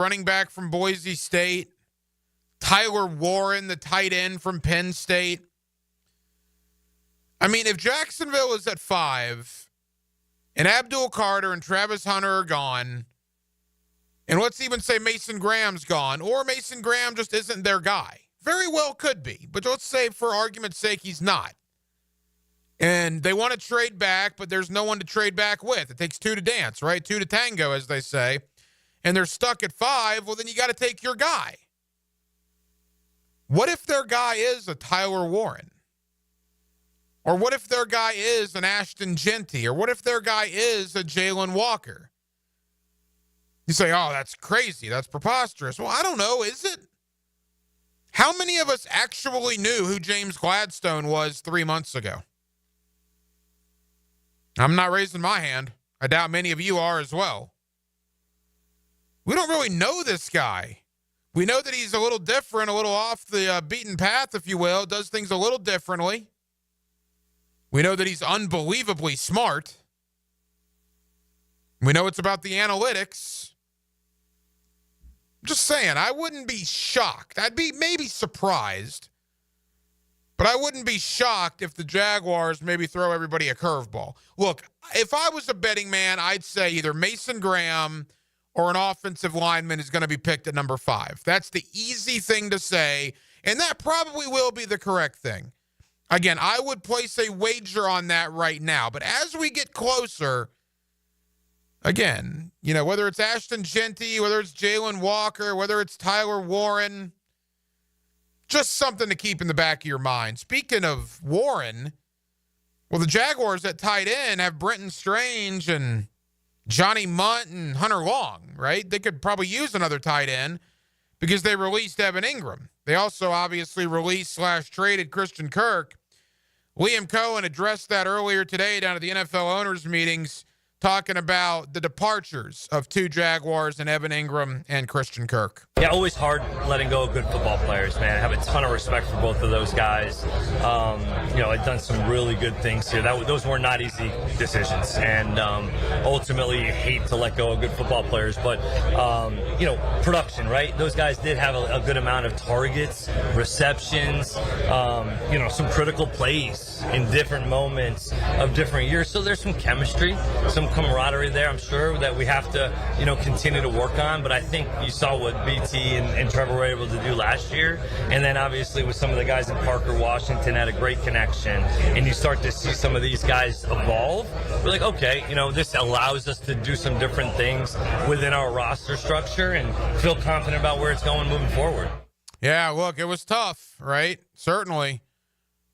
running back from Boise State. Tyler Warren, the tight end from Penn State. I mean, if Jacksonville is at 5 and Abdul Carter and Travis Hunter are gone, and let's even say Mason Graham's gone, or Mason Graham just isn't their guy. Very well could be, but let's say for argument's sake he's not. And they want to trade back, but there's no one to trade back with. It takes 2 to dance, right? 2 to tango, as they say. And they're stuck at 5, well, then you got to take your guy. What if their guy is a Tyler Warren? Or what if their guy is an Ashton Genty? Or what if their guy is a Jalen Walker? You say, oh, that's crazy. That's preposterous. Well, I don't know. Is it? How many of us actually knew who James Gladstone was 3 months ago? I'm not raising my hand. I doubt many of you are as well. We don't really know this guy. We know that he's a little different, a little off the beaten path, if you will, does things a little differently. We know that he's unbelievably smart. We know it's about the analytics. Just saying, I wouldn't be shocked. I'd be maybe surprised. But I wouldn't be shocked if the Jaguars maybe throw everybody a curveball. Look, if I was a betting man, I'd say either Mason Graham or an offensive lineman is going to be picked at number 5. That's the easy thing to say, and that probably will be the correct thing. Again, I would place a wager on that right now. But as we get closer, again, you know, whether it's Ashton Genty, whether it's Jalen Walker, whether it's Tyler Warren, just something to keep in the back of your mind. Speaking of Warren, well, the Jaguars at tight end have Brenton Strange and Johnny Munt and Hunter Long, right? They could probably use another tight end because they released Evan Ingram. They also obviously released/traded Christian Kirk. Liam Cohen addressed that earlier today down at the NFL owners meetings, talking about the departures of 2 Jaguars and Evan Ingram and Christian Kirk. Yeah, always hard letting go of good football players, man. I have a ton of respect for both of those guys. I've done some really good things here. Those were not easy decisions. And ultimately, you hate to let go of good football players. But, production, right? Those guys did have a good amount of targets, receptions, some critical plays in different moments of different years. So there's some chemistry, some camaraderie there, I'm sure, that we have to, continue to work on. But I think you saw what BT and Trevor were able to do last year. And then obviously with some of the guys in Parker Washington had a great connection. And you start to see some of these guys evolve. We're like, okay, this allows us to do some different things within our roster structure and feel confident about where it's going moving forward. Yeah, look, it was tough, right? Certainly.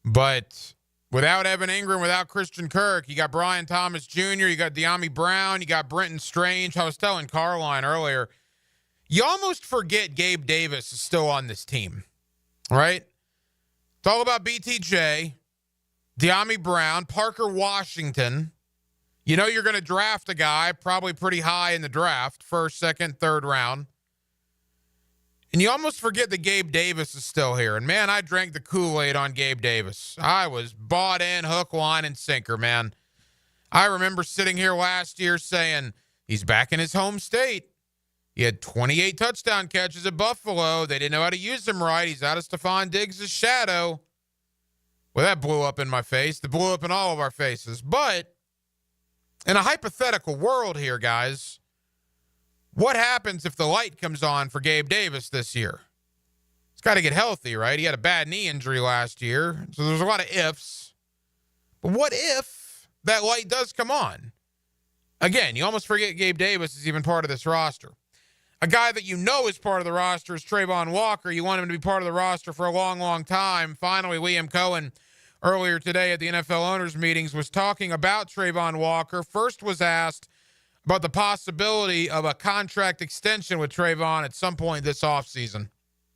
But without Evan Ingram, without Christian Kirk, you got Brian Thomas Jr., you got De'Ami Brown, you got Brenton Strange. I was telling Carline earlier, you almost forget Gabe Davis is still on this team, right? It's all about BTJ, De'Ami Brown, Parker Washington. You know you're going to draft a guy probably pretty high in the draft, first, second, third round. And you almost forget that Gabe Davis is still here. And, man, I drank the Kool-Aid on Gabe Davis. I was bought in hook, line, and sinker, man. I remember sitting here last year saying he's back in his home state. He had 28 touchdown catches at Buffalo. They didn't know how to use him right. He's out of Stephon Diggs' shadow. Well, that blew up in my face. That blew up in all of our faces. But in a hypothetical world here, guys, what happens if the light comes on for Gabe Davis this year? He's got to get healthy, right? He had a bad knee injury last year, so there's a lot of ifs. But what if that light does come on? Again, you almost forget Gabe Davis is even part of this roster. A guy that you know is part of the roster is Trayvon Walker. You want him to be part of the roster for a long, long time. Finally, Liam Cohen, earlier today at the NFL owners meetings, was talking about Trayvon Walker. First was asked about the possibility of a contract extension with Trayvon at some point this offseason.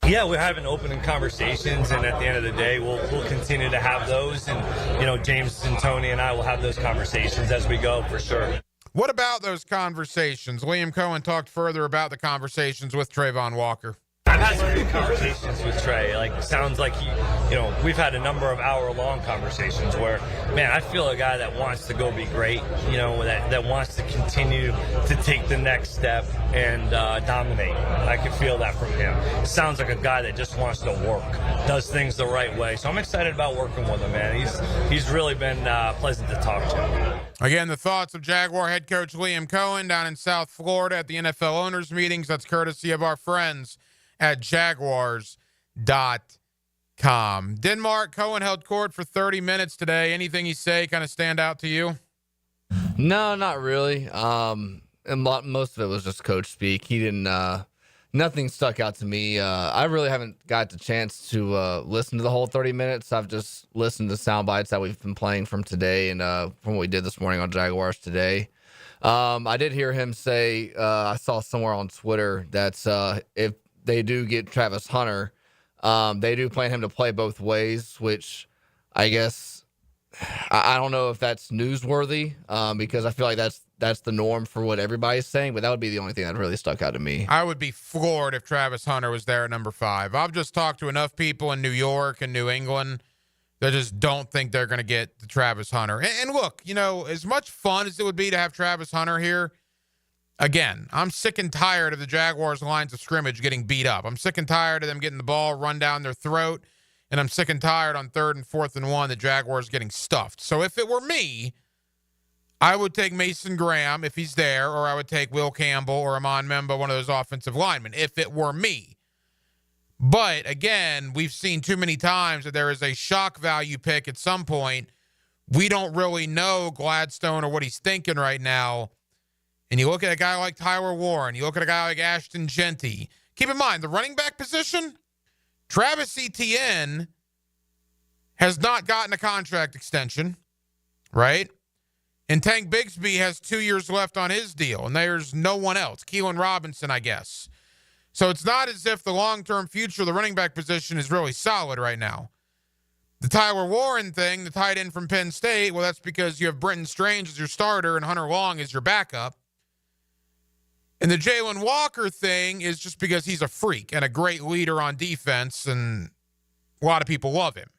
Yeah, we're having open conversations, and at the end of the day, we'll continue to have those. And, James and Tony and I will have those conversations as we go, for sure. What about those conversations? Liam Cohen talked further about the conversations with Trayvon Walker. I I've had some good conversations with Trey. Like, sounds like we've had a number of hour-long conversations where, man, I feel a guy that wants to go be great. That wants to continue to take the next step and dominate. I can feel that from him. Sounds like a guy that just wants to work, does things the right way. So I'm excited about working with him, man. He's really been pleasant to talk to. Again, the thoughts of Jaguar head coach Liam Cohen down in South Florida at the NFL owners meetings. That's courtesy of our friends at Jaguars.com. Denmark, Cohen held court for 30 minutes today. Anything he say kind of stand out to you? No, not really. And most of it was just coach speak. He didn't. Nothing stuck out to me. I really haven't got the chance to listen to the whole 30 minutes. I've just listened to sound bites that we've been playing from today and from what we did this morning on Jaguars Today. I did hear him say, I saw somewhere on Twitter that if they do get Travis Hunter, they do plan him to play both ways, which I guess I don't know if that's newsworthy because I feel like that's the norm for what everybody's saying, but that would be the only thing that really stuck out to me. I would be floored if Travis Hunter was there at number 5. I've just talked to enough people in New York and New England that just don't think they're going to get the Travis Hunter. And look, as much fun as it would be to have Travis Hunter here, again, I'm sick and tired of the Jaguars' lines of scrimmage getting beat up. I'm sick and tired of them getting the ball run down their throat, and I'm sick and tired on 3rd and 4th and 1, the Jaguars getting stuffed. So if it were me, I would take Mason Graham if he's there, or I would take Will Campbell or Amon Memba, one of those offensive linemen, if it were me. But, again, we've seen too many times that there is a shock value pick at some point. We don't really know Gladstone or what he's thinking right now. And you look at a guy like Tyler Warren, you look at a guy like Ashton Genty. Keep in mind, the running back position, Travis Etienne has not gotten a contract extension, right? And Tank Bigsby has 2 years left on his deal, and there's no one else. Keelan Robinson, I guess. So it's not as if the long-term future of the running back position is really solid right now. The Tyler Warren thing, the tight end from Penn State, well, that's because you have Brenton Strange as your starter and Hunter Long as your backup. And the Jalen Walker thing is just because he's a freak and a great leader on defense, and a lot of people love him.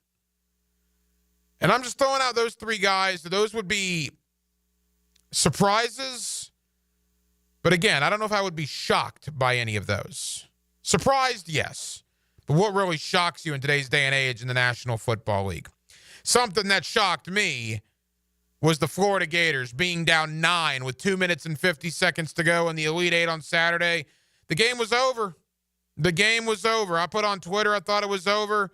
And I'm just throwing out those 3 guys. Those would be surprises. But again, I don't know if I would be shocked by any of those. Surprised, yes. But what really shocks you in today's day and age in the National Football League? Something that shocked me was the Florida Gators being down 9 with 2 minutes and 50 seconds to go in the Elite Eight on Saturday. The game was over. The game was over. I put on Twitter, I thought it was over.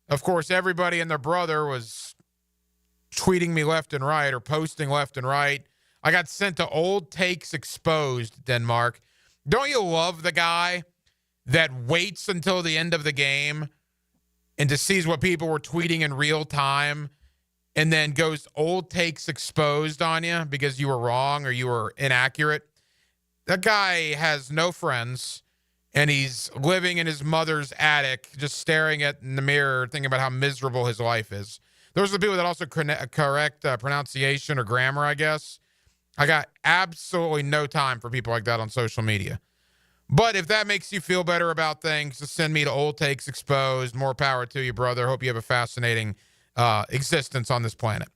Of course, everybody and their brother was tweeting me left and right or posting left and right. I got sent to Old Takes Exposed, Denmark. Don't you love the guy that waits until the end of the game and just sees what people were tweeting in real time and then goes Old Takes Exposed on you because you were wrong or you were inaccurate? That guy has no friends, and he's living in his mother's attic just staring at in the mirror thinking about how miserable his life is. Those are the people that also correct pronunciation or grammar, I guess. I got absolutely no time for people like that on social media. But if that makes you feel better about things, just send me to Old Takes Exposed. More power to you, brother. Hope you have a fascinating existence on this planet.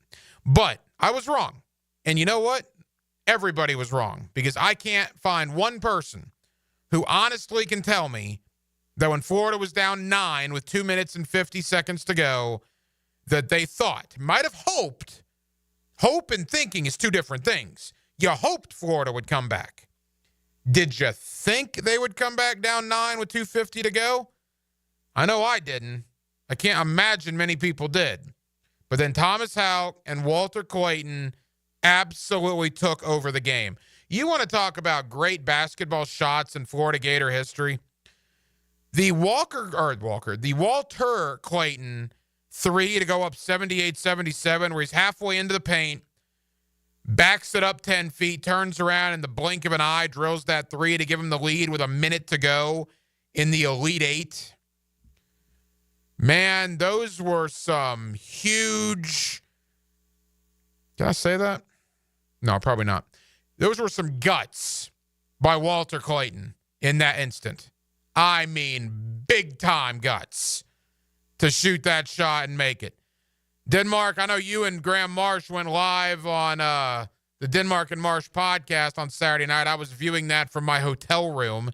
But I was wrong. And you know what? Everybody was wrong, because I can't find one person who honestly can tell me that when Florida was down 9 with 2 minutes and 50 seconds to go, that they thought, might have hoped. Hope and thinking is two different things. You hoped Florida would come back. Did you think they would come back down 9 with 2:50 to go? I know I didn't. I can't imagine many people did. But then Thomas Houck and Walter Clayton absolutely took over the game. You want to talk about great basketball shots in Florida Gator history? The Walter Clayton 3 to go up 78-77, where he's halfway into the paint, backs it up 10 feet, turns around in the blink of an eye, drills that 3 to give him the lead with a minute to go in the Elite Eight. Man, those were some huge... Did I say that? No, probably not. Those were some guts by Walter Clayton in that instant. I mean, big time guts to shoot that shot and make it. Denmark, I know you and Graham Marsh went live on the Denmark and Marsh podcast on Saturday night. I was viewing that from my hotel room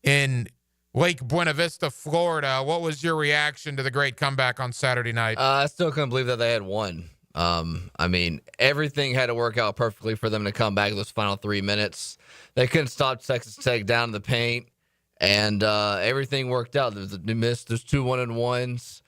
in Lake Buena Vista, Florida. What was your reaction to the great comeback on Saturday night? I still couldn't believe that they had won. I mean, everything had to work out perfectly for them to come back those final 3 minutes. They couldn't stop Texas Tech down in the paint, and everything worked out. They missed those 2 1-and-1s.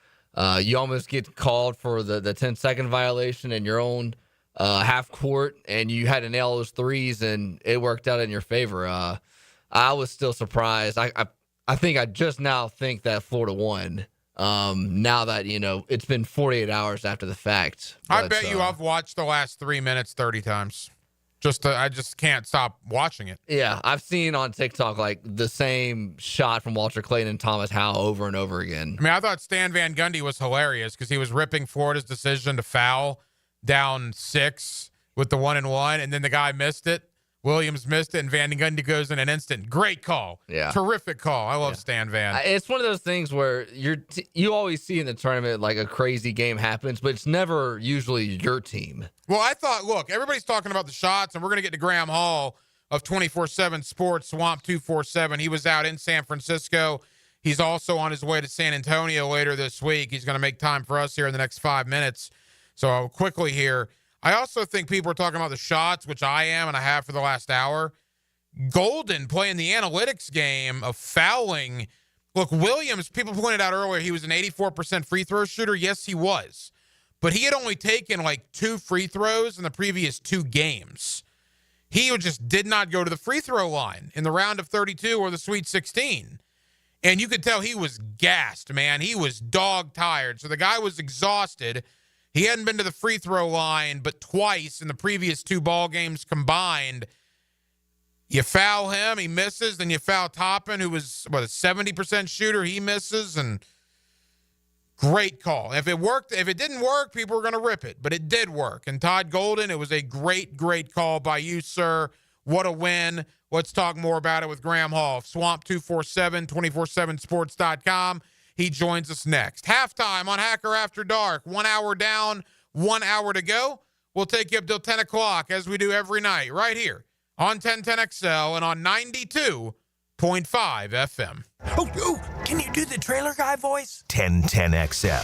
You almost get called for the 10-second violation in your own half court, and you had to nail those threes, and it worked out in your favor. I was still surprised. I think I just now think that Florida won. Now that, it's been 48 hours after the fact. I bet you I've watched the last 3 minutes 30 times. I just can't stop watching it. Yeah, I've seen on TikTok like the same shot from Walter Clayton and Thomas Howell over and over again. I mean, I thought Stan Van Gundy was hilarious because he was ripping Florida's decision to foul down 6 with the 1-and-1, and then the guy missed it. Williams missed it, and Van Gundy goes in an instant. Great call. Yeah. Terrific call. I love Stan Van. It's one of those things where you always see in the tournament like a crazy game happens, but it's never usually your team. Well, I thought, look, everybody's talking about the shots, and we're going to get to Graham Hall of 24/7 Sports, Swamp 247. He was out in San Francisco. He's also on his way to San Antonio later this week. He's going to make time for us here in the next 5 minutes. So quickly here, I also think people are talking about the shots, which I am and I have for the last hour. Golden playing the analytics game of fouling. Look, Williams, people pointed out earlier, he was an 84% free throw shooter. Yes, he was. But he had only taken like 2 free throws in the previous 2 games. He just did not go to the free throw line in the round of 32 or the Sweet 16. And you could tell he was gassed, man. He was dog tired. So the guy was exhausted. He hadn't been to the free throw line but twice in the previous 2 ball games combined. You foul him, he misses. Then you foul Toppin, who was, a 70% shooter. He misses, and great call. If it didn't work, people were going to rip it, but it did work. And Todd Golden, it was a great, great call by you, sir. What a win. Let's talk more about it with Graham Hall of Swamp 247, 247sports.com. He joins us next. Halftime on Hacker After Dark. 1 hour down, 1 hour to go. We'll take you up till 10 o'clock as we do every night right here on 1010XL and on 92.5 FM. Oh, can you do the trailer guy voice? 1010XL.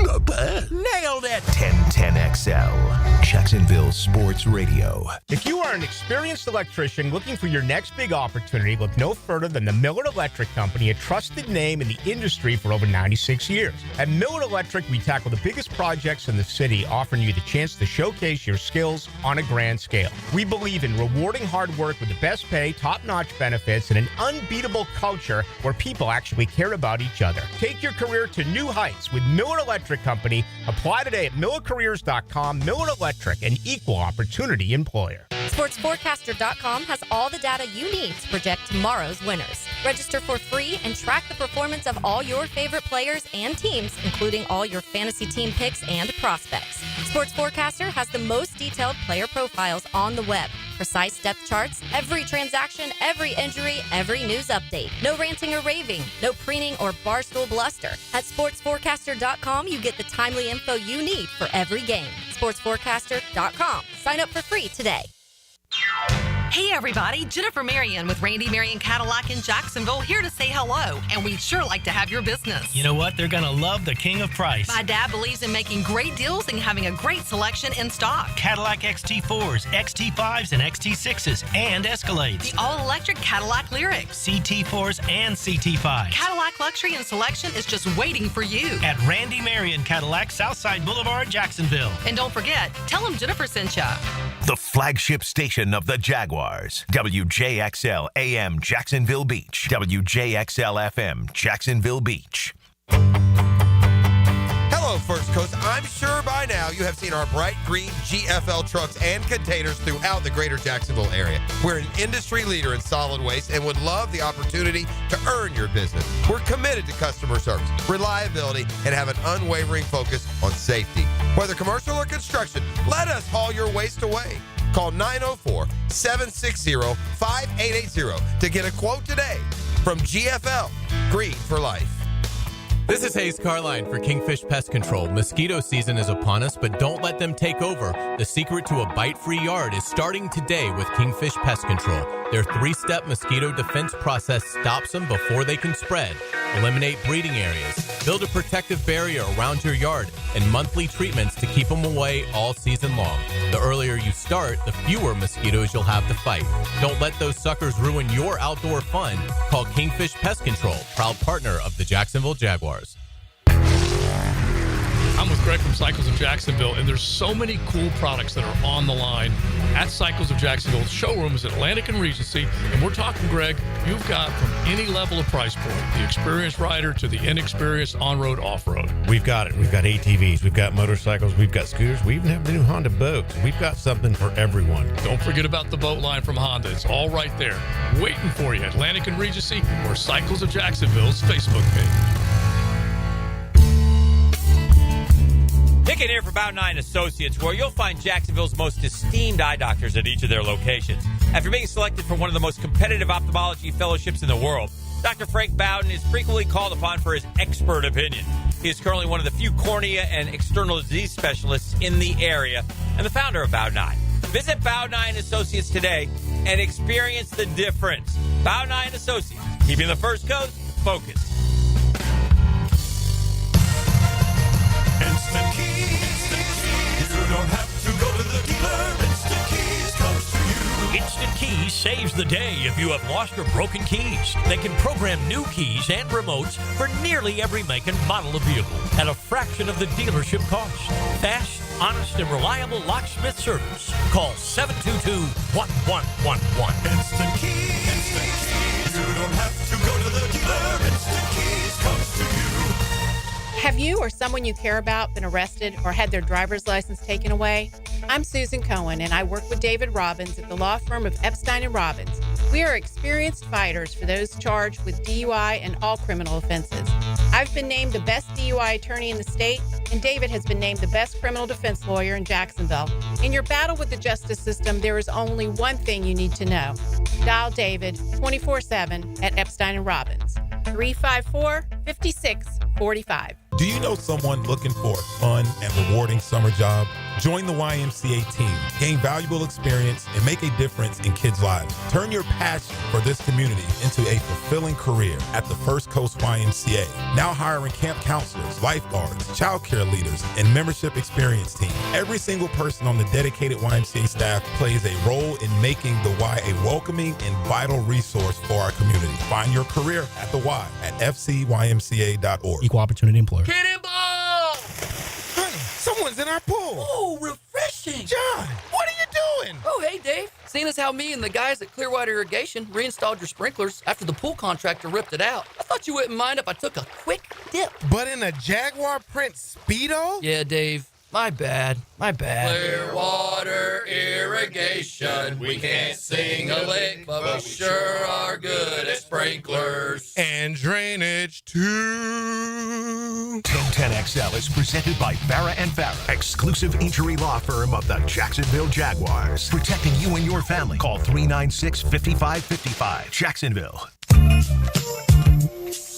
Not bad. Nailed it. 1010XL. Jacksonville Sports Radio. If you are an experienced electrician looking for your next big opportunity, look no further than the Miller Electric Company, a trusted name in the industry for over 96 years. At Miller Electric, we tackle the biggest projects in the city, offering you the chance to showcase your skills on a grand scale. We believe in rewarding hard work with the best pay, top-notch benefits, and an unbeatable culture where people actually care about each other. Take your career to new heights with Miller Electric Company. Apply today at millercareers.com. Miller Electric, an equal opportunity employer. SportsForecaster.com has all the data you need to project tomorrow's winners. Register for free and track the performance of all your favorite players and teams, including all your fantasy team picks and prospects. Sports Forecaster has the most detailed player profiles on the web. Precise depth charts, every transaction, every injury, every news update. No ranting or raving, no preening or barstool bluster. At SportsForecaster.com, you get the timely info you need for every game. SportsForecaster.com. Sign up for free today. Hey everybody, Jennifer Marion with Randy Marion Cadillac in Jacksonville here to say hello, and we'd sure like to have your business. You know what? They're going to love the king of price. My dad believes in making great deals and having a great selection in stock. Cadillac XT4s, XT5s, and XT6s, and Escalades. The all-electric Cadillac Lyriq. CT4s and CT5s. Cadillac luxury and selection is just waiting for you. At Randy Marion Cadillac, Southside Boulevard, Jacksonville. And don't forget, tell them Jennifer sent ya. The flagship station of the Jaguars. WJXL AM Jacksonville Beach. WJXL FM Jacksonville Beach. Hello, First Coast. I'm sure by now you have seen our bright green GFL trucks and containers throughout the greater Jacksonville area. We're an industry leader in solid waste and would love the opportunity to earn your business. We're committed to customer service, reliability, and have an unwavering focus on safety. Whether commercial or construction, let us haul your waste away. Call 904-760-5880 to get a quote today. From GFL, green for life. This is Hayes Carline for Kingfish Pest Control. Mosquito season is upon us, but don't let them take over. The secret to a bite-free yard is starting today with Kingfish Pest Control. Their 3-step mosquito defense process stops them before they can spread. Eliminate breeding areas, build a protective barrier around your yard, and monthly treatments to keep them away all season long. The earlier you start, the fewer mosquitoes you'll have to fight. Don't let those suckers ruin your outdoor fun. Call Kingfish Pest Control, proud partner of the Jacksonville Jaguars. I'm with Greg from Cycles of Jacksonville, and there's so many cool products that are on the line at Cycles of Jacksonville. Showroom is Atlantic and Regency, and we're talking, Greg, you've got from any level of price point, the experienced rider to the inexperienced on-road, off-road. We've got it. We've got ATVs, we've got motorcycles, we've got scooters, we even have the new Honda boats. We've got something for everyone. Don't forget about the boat line from Honda. It's all right there, waiting for you. Atlantic and Regency or Cycles of Jacksonville's Facebook page. Nick in here for Bow 9 Associates, where you'll find Jacksonville's most esteemed eye doctors at each of their locations. After being selected for one of the most competitive ophthalmology fellowships in the world, Dr. Frank Bowden is frequently called upon for his expert opinion. He is currently one of the few cornea and external disease specialists in the area and the founder of Bow 9. Visit Bow 9 Associates today and experience the difference. Bow 9 Associates, keeping the First Coast focused. Instant Keys. You don't have to go to the dealer. Instant Keys comes to you. Instant Keys saves the day if you have lost or broken keys. They can program new keys and remotes for nearly every make and model of vehicle at a fraction of the dealership cost. Fast, honest, and reliable locksmith service. Call 722-1111. Instant Keys. Instant Keys. You don't have to go to the dealer. Instant Keys comes to you. Have you or someone you care about been arrested or had their driver's license taken away? I'm Susan Cohen, and I work with David Robbins at the law firm of Epstein & Robbins. We are experienced fighters for those charged with DUI and all criminal offenses. I've been named the best DUI attorney in the state, and David has been named the best criminal defense lawyer in Jacksonville. In your battle with the justice system, there is only one thing you need to know. Dial David 24/7 at Epstein & Robbins, 354-5645. Do you know someone looking for a fun and rewarding summer job? Join the YMCA team, gain valuable experience, and make a difference in kids' lives. Turn your passion for this community into a fulfilling career at the First Coast YMCA. Now hiring camp counselors, lifeguards, childcare leaders, and membership experience team. Every single person on the dedicated YMCA staff plays a role in making the Y a welcoming and vital resource for our community. Find your career at the Y at fcymca.org. Equal opportunity employer. Cannonball! Honey, someone's in our pool. Oh, refreshing. John, what are you doing? Oh, hey, Dave. Seeing as how me and the guys at Clearwater Irrigation reinstalled your sprinklers after the pool contractor ripped it out, I thought you wouldn't mind if I took a quick dip. But in a Jaguar print Speedo? Yeah, Dave. My bad. Clearwater Irrigation. We can't sing a lick, but we sure are good at sprinklers. And drainage, too. 1010XL is presented by Farah and Farah, exclusive injury law firm of the Jacksonville Jaguars. Protecting you and your family. Call 396-5555. Jacksonville.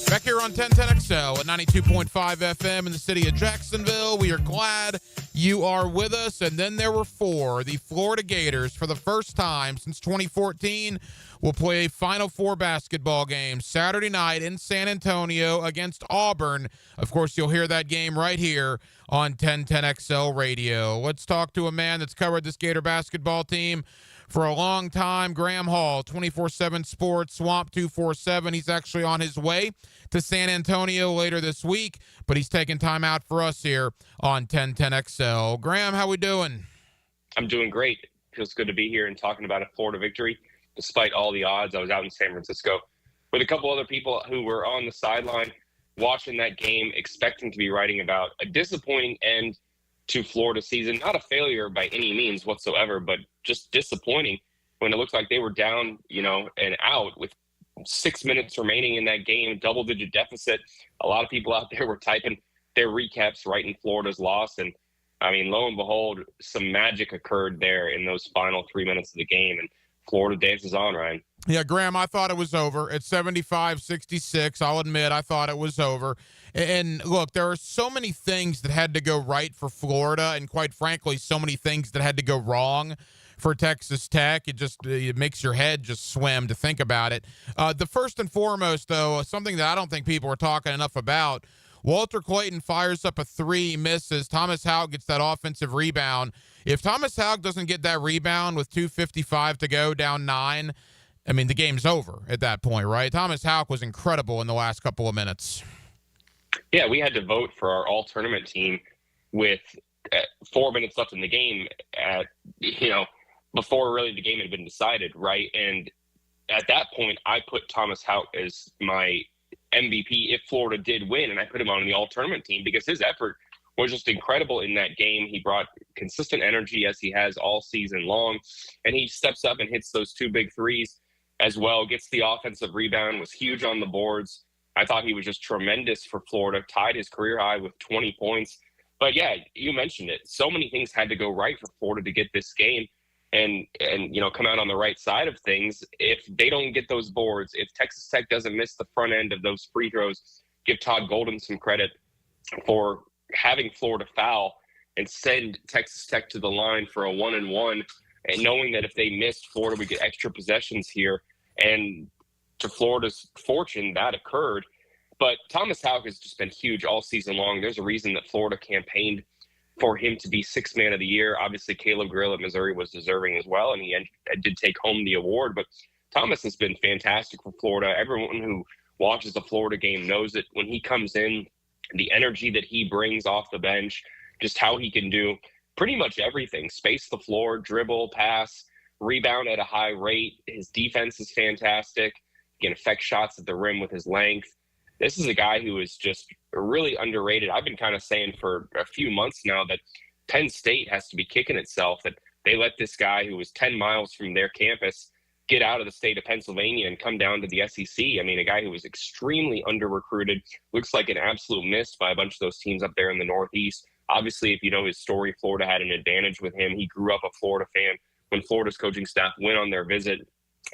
Back here on 1010XL at 92.5 FM in the city of Jacksonville. We are glad you are with us. And then there were four. The Florida Gators, for the first time since 2014, will play a Final Four basketball game Saturday night in San Antonio against Auburn. Of course, you'll hear that game right here on 1010XL Radio. Let's talk to a man that's covered this Gator basketball team for a long time, Graham Hall, 24/7 Sports, Swamp 247. He's actually on his way to San Antonio later this week, but he's taking time out for us here on 1010XL. Graham, how we doing? I'm doing great. Feels good to be here and talking about a Florida victory. Despite all the odds, I was out in San Francisco with a couple other people who were on the sideline watching that game, expecting to be writing about a disappointing end to Florida season. Not a failure by any means whatsoever, but just disappointing when it looked like they were down, and out with 6 minutes remaining in that game, double-digit deficit. A lot of people out there were typing their recaps right in Florida's loss. And, lo and behold, some magic occurred there in those final 3 minutes of the game. And Florida dances on, Ryan. Yeah, Graham, I thought it was over at 75-66. I'll admit I thought it was over. And look, there are so many things that had to go right for Florida, and quite frankly, so many things that had to go wrong for Texas Tech. It makes your head just swim to think about it. The first and foremost, though, something that I don't think people are talking enough about, Walter Clayton fires up a three, misses. Thomas Houck gets that offensive rebound. If Thomas Houck doesn't get that rebound with 2:55 to go, down 9, I mean, the game's over at that point, right? Thomas Houck was incredible in the last couple of minutes. Yeah, we had to vote for our all-tournament team with 4 minutes left in the game before really the game had been decided, right? And at that point, I put Thomas Houck as my MVP if Florida did win, and I put him on the all-tournament team because his effort was just incredible in that game. He brought consistent energy as he has all season long, and he steps up and hits those 2 big threes as well, gets the offensive rebound, was huge on the boards. I thought he was just tremendous for Florida, tied his career high with 20 points. But yeah, you mentioned it. So many things had to go right for Florida to get this game and come out on the right side of things. If they don't get those boards, if Texas Tech doesn't miss the front end of those free throws, give Todd Golden some credit for having Florida foul and send Texas Tech to the line for a 1-and-1, and knowing that if they missed, Florida would get extra possessions here. And to Florida's fortune, that occurred. But Thomas Houck has just been huge all season long. There's a reason that Florida campaigned for him to be Sixth Man of the Year. Obviously, Caleb Grill at Missouri was deserving as well, and he did take home the award. But Thomas has been fantastic for Florida. Everyone who watches the Florida game knows it. When he comes in, the energy that he brings off the bench, just how he can do pretty much everything. Space the floor, dribble, pass, rebound at a high rate. His defense is fantastic. He can affect shots at the rim with his length. This is a guy who is just really underrated. I've been kind of saying for a few months now that Penn State has to be kicking itself that they let this guy who was 10 miles from their campus get out of the state of Pennsylvania and come down to the SEC. I mean, a guy who was extremely under-recruited, looks like an absolute miss by a bunch of those teams up there in the Northeast. Obviously, if you know his story, Florida had an advantage with him. He grew up a Florida fan. When Florida's coaching staff went on their visit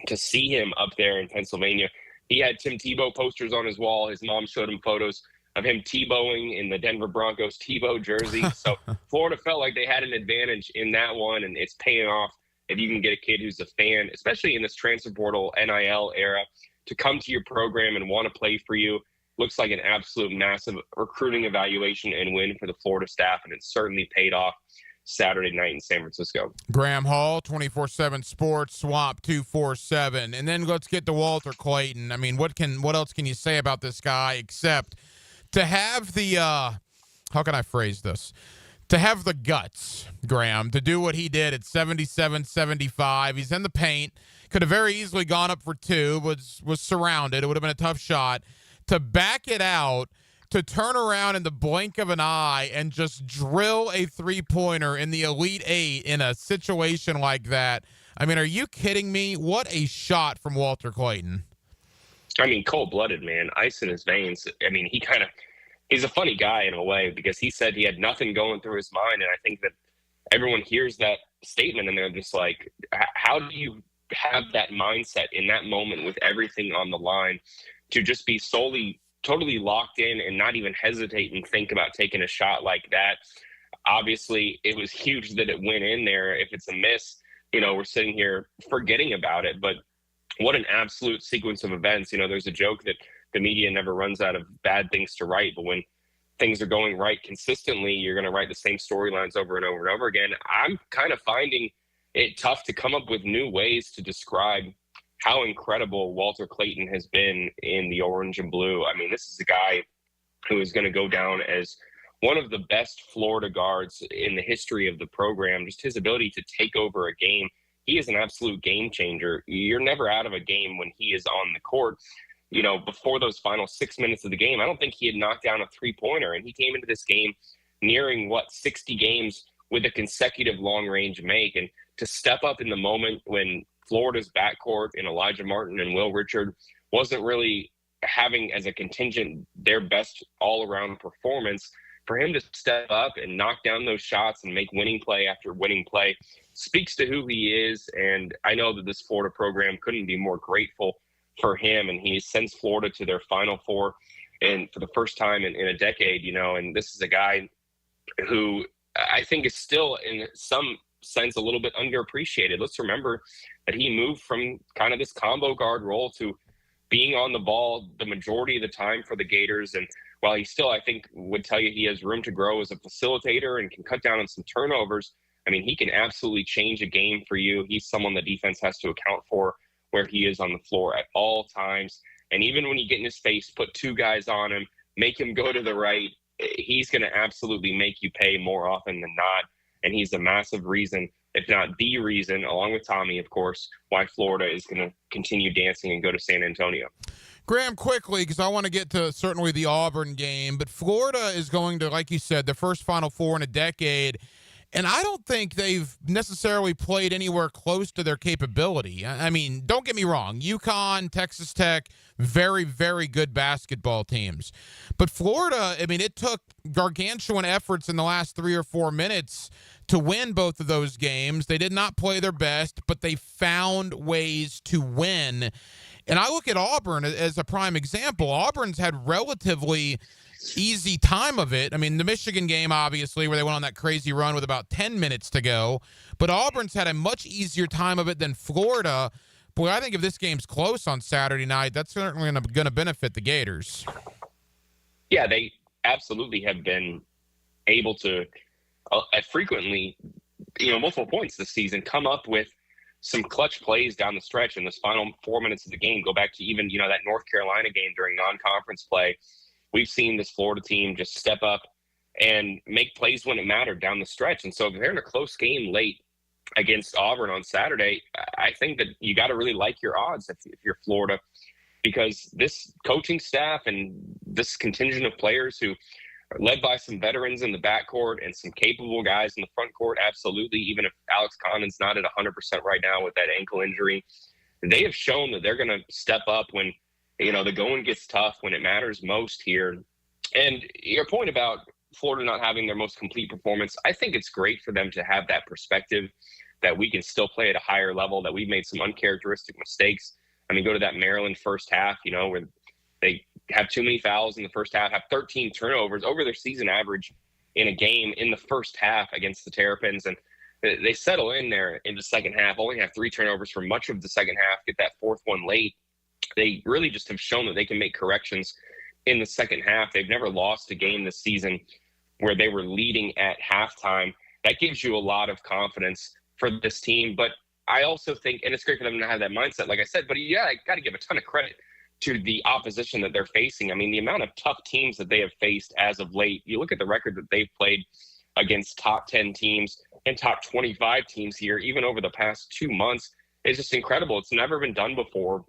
to see him up there in Pennsylvania, he had Tim Tebow posters on his wall. His mom showed him photos of him Tebowing in the Denver Broncos Tebow jersey. So Florida felt like they had an advantage in that one, and it's paying off if you can get a kid who's a fan, especially in this transfer portal NIL era, to come to your program and want to play for you. Looks like an absolute massive recruiting evaluation and win for the Florida staff, and it certainly paid off Saturday night in San Francisco. Graham Hall, 24/7 Sports, Swamp 247. And then let's get to Walter Clayton. I mean, what else can you say about this guy except to have the how can I phrase this? To have the guts, Graham, to do what he did at 77-75. He's in the paint. Could have very easily gone up for 2, was surrounded. It would have been a tough shot. To back it out, to turn around in the blink of an eye and just drill a three-pointer in the Elite Eight in a situation like that. I mean, are you kidding me? What a shot from Walter Clayton. I mean, cold-blooded, man. Ice in his veins. I mean, he's a funny guy in a way because he said he had nothing going through his mind, and I think that everyone hears that statement and they're just like, how do you have that mindset in that moment with everything on the line to just be totally locked in and not even hesitate and think about taking a shot like that? Obviously, it was huge that it went in there. If it's a miss, we're sitting here forgetting about it. But what an absolute sequence of events. There's a joke that the media never runs out of bad things to write. But when things are going right consistently, you're going to write the same storylines over and over and over again. I'm kind of finding it tough to come up with new ways to describe how incredible Walter Clayton has been in the orange and blue. I mean, this is a guy who is going to go down as one of the best Florida guards in the history of the program. Just his ability to take over a game. He is an absolute game changer. You're never out of a game when he is on the court. Before those final 6 minutes of the game, I don't think he had knocked down a three-pointer, and he came into this game nearing 60 games with a consecutive long-range make. And to step up in the moment when Florida's backcourt in Elijah Martin and Will Richard wasn't really having as a contingent their best all-around performance, for him to step up and knock down those shots and make winning play after winning play speaks to who he is. And I know that this Florida program couldn't be more grateful for him. And he sends Florida to their Final Four and for the first time in a decade, and this is a guy who I think is still in some sense a little bit underappreciated. Let's remember that he moved from kind of this combo guard role to being on the ball the majority of the time for the Gators. And while he still, I think, would tell you he has room to grow as a facilitator and can cut down on some turnovers, I mean, he can absolutely change a game for you. He's someone the defense has to account for where he is on the floor at all times. And even when you get in his face, put two guys on him, make him go to the right, he's going to absolutely make you pay more often than not. And he's a massive reason, if not the reason, along with Tommy, of course, why Florida is going to continue dancing and go to San Antonio. Graham, quickly, because I want to get to certainly the Auburn game, but Florida is going to, like you said, their first Final Four in a decade. And I don't think they've necessarily played anywhere close to their capability. I mean, don't get me wrong. UConn, Texas Tech, very, very good basketball teams. But Florida, I mean, it took gargantuan efforts in the last 3 or 4 minutes to win both of those games. They did not play their best, but they found ways to win. And I look at Auburn as a prime example. Auburn's had relatively easy time of it. I mean, the Michigan game, obviously, where they went on that crazy run with about 10 minutes to go. But Auburn's had a much easier time of it than Florida. Boy, I think if this game's close on Saturday night, that's certainly going to benefit the Gators. Yeah, they absolutely have been able to frequently, multiple points this season, come up with some clutch plays down the stretch in this final 4 minutes of the game. Go back to even, that North Carolina game during non-conference play. We've seen this Florida team just step up and make plays when it mattered down the stretch. And so if they're in a close game late against Auburn on Saturday, I think that you got to really like your odds if you're Florida, because this coaching staff and this contingent of players who are led by some veterans in the backcourt and some capable guys in the front court, absolutely, even if Alex Condon's not at 100% right now with that ankle injury, they have shown that they're going to step up when the going gets tough, when it matters most here. And your point about Florida not having their most complete performance, I think it's great for them to have that perspective that we can still play at a higher level, that we've made some uncharacteristic mistakes. I mean, go to that Maryland first half, where they have too many fouls in the first half, have 13 turnovers over their season average in a game in the first half against the Terrapins. And they settle in there in the second half, only have 3 turnovers for much of the second half, get that fourth one late. They really just have shown that they can make corrections in the second half. They've never lost a game this season where they were leading at halftime. That gives you a lot of confidence for this team. But I also think, and it's great for them to have that mindset, like I said, but yeah, I got to give a ton of credit to the opposition that they're facing. I mean, the amount of tough teams that they have faced as of late, you look at the record that they've played against top 10 teams and top 25 teams here, even over the past 2 months, it's just incredible. It's never been done before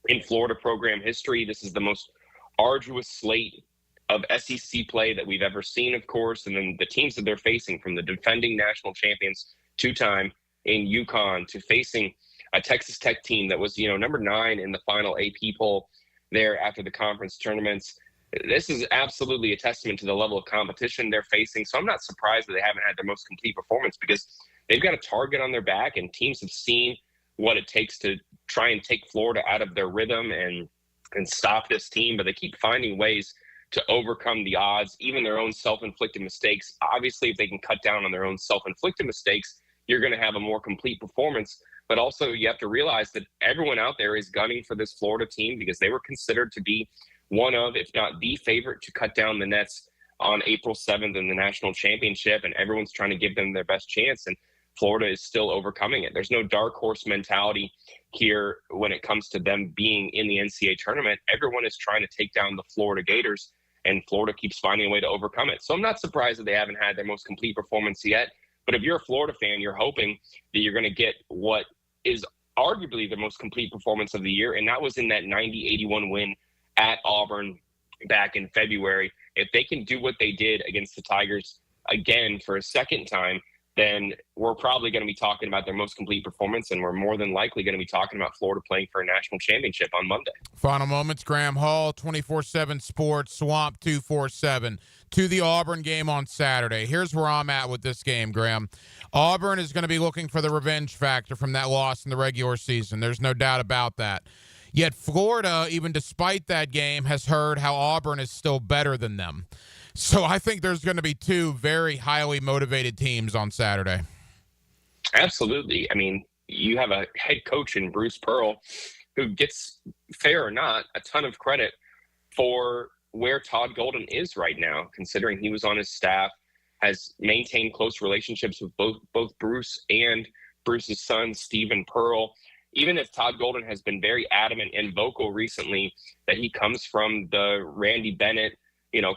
in Florida program history. This is the most arduous slate of SEC play that we've ever seen, of course. And then the teams that they're facing, from the defending national champions 2-time in UConn to facing a Texas Tech team that was, number 9 in the final AP poll there after the conference tournaments. This is absolutely a testament to the level of competition they're facing. So I'm not surprised that they haven't had their most complete performance, because they've got a target on their back, and teams have seen what it takes to try and take Florida out of their rhythm and stop this team. But they keep finding ways to overcome the odds, even their own self-inflicted mistakes. Obviously, if they can cut down on their own self-inflicted mistakes, you're going to have a more complete performance. But also, you have to realize that everyone out there is gunning for this Florida team, because they were considered to be one of, if not the favorite, to cut down the nets on April 7th in the national championship. And everyone's trying to give them their best chance. And Florida is still overcoming it. There's no dark horse mentality here when it comes to them being in the NCAA tournament. Everyone is trying to take down the Florida Gators, and Florida keeps finding a way to overcome it. So I'm not surprised that they haven't had their most complete performance yet. But if you're a Florida fan, you're hoping that you're going to get what is arguably the most complete performance of the year, and that was in that 90-81 win at Auburn back in February. If they can do what they did against the Tigers again for a second time, then we're probably going to be talking about their most complete performance, and we're more than likely going to be talking about Florida playing for a national championship on Monday. Final moments, Graham Hall, 24/7 Sports, Swamp 247, to the Auburn game on Saturday. Here's where I'm at with this game, Graham. Auburn is going to be looking for the revenge factor from that loss in the regular season. There's no doubt about that. Yet Florida, even despite that game, has heard how Auburn is still better than them. So I think there's going to be two very highly motivated teams on Saturday. Absolutely. I mean, you have a head coach in Bruce Pearl who gets, fair or not, a ton of credit for where Todd Golden is right now, considering he was on his staff, has maintained close relationships with both Bruce and Bruce's son, Stephen Pearl. Even if Todd Golden has been very adamant and vocal recently that he comes from the Randy Bennett,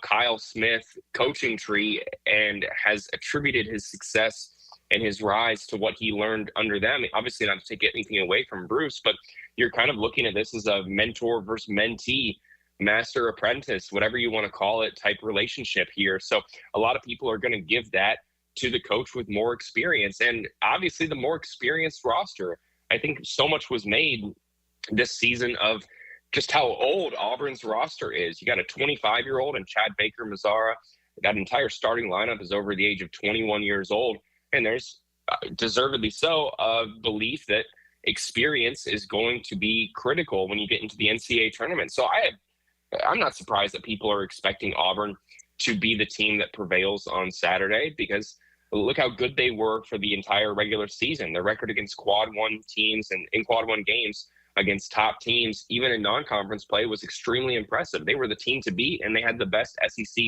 Kyle Smith coaching tree and has attributed his success and his rise to what he learned under them. Obviously not to take anything away from Bruce, but you're kind of looking at this as a mentor versus mentee, master apprentice, whatever you want to call it, type relationship here. So a lot of people are going to give that to the coach with more experience, and obviously the more experienced roster. I think so much was made this season of just how old Auburn's roster is. You got a 25-year-old and Chad Baker-Mazara. That entire starting lineup is over the age of 21 years old. And there's deservedly so a belief that experience is going to be critical when you get into the NCAA tournament. So I'm not surprised that people are expecting Auburn to be the team that prevails on Saturday, because look how good they were for the entire regular season. Their record against Quad 1 teams and in Quad 1 games against top teams, even in non-conference play, was extremely impressive. They were the team to beat, and they had the best SEC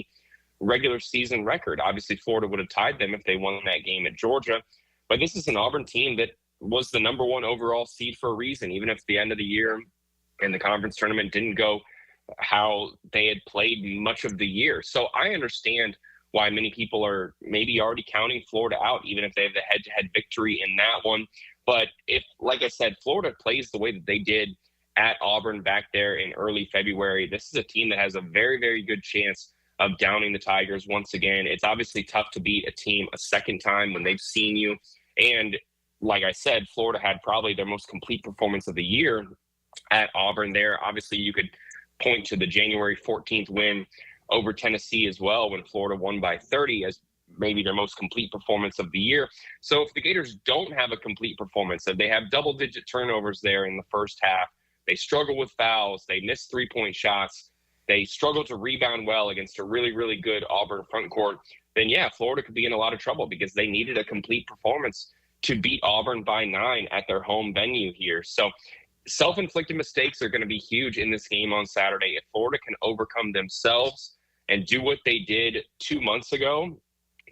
regular season record. Obviously, Florida would have tied them if they won that game at Georgia. But this is an Auburn team that was the number 1 overall seed for a reason, even if the end of the year and the conference tournament didn't go how they had played much of the year. So I understand why many people are maybe already counting Florida out, even if they have the head-to-head victory in that one. But if, like I said, Florida plays the way that they did at Auburn back there in early February, this is a team that has a very, very good chance of downing the Tigers once again. It's obviously tough to beat a team a second time when they've seen you. And like I said, Florida had probably their most complete performance of the year at Auburn there. Obviously, you could point to the January 14th win over Tennessee as well, when Florida won by 30 as maybe their most complete performance of the year. So if the Gators don't have a complete performance, if they have double-digit turnovers there in the first half, they struggle with fouls, they miss three-point shots, they struggle to rebound well against a really, really good Auburn front court, then yeah, Florida could be in a lot of trouble, because they needed a complete performance to beat Auburn by 9 at their home venue here. So self-inflicted mistakes are going to be huge in this game on Saturday. If Florida can overcome themselves and do what they did 2 months ago,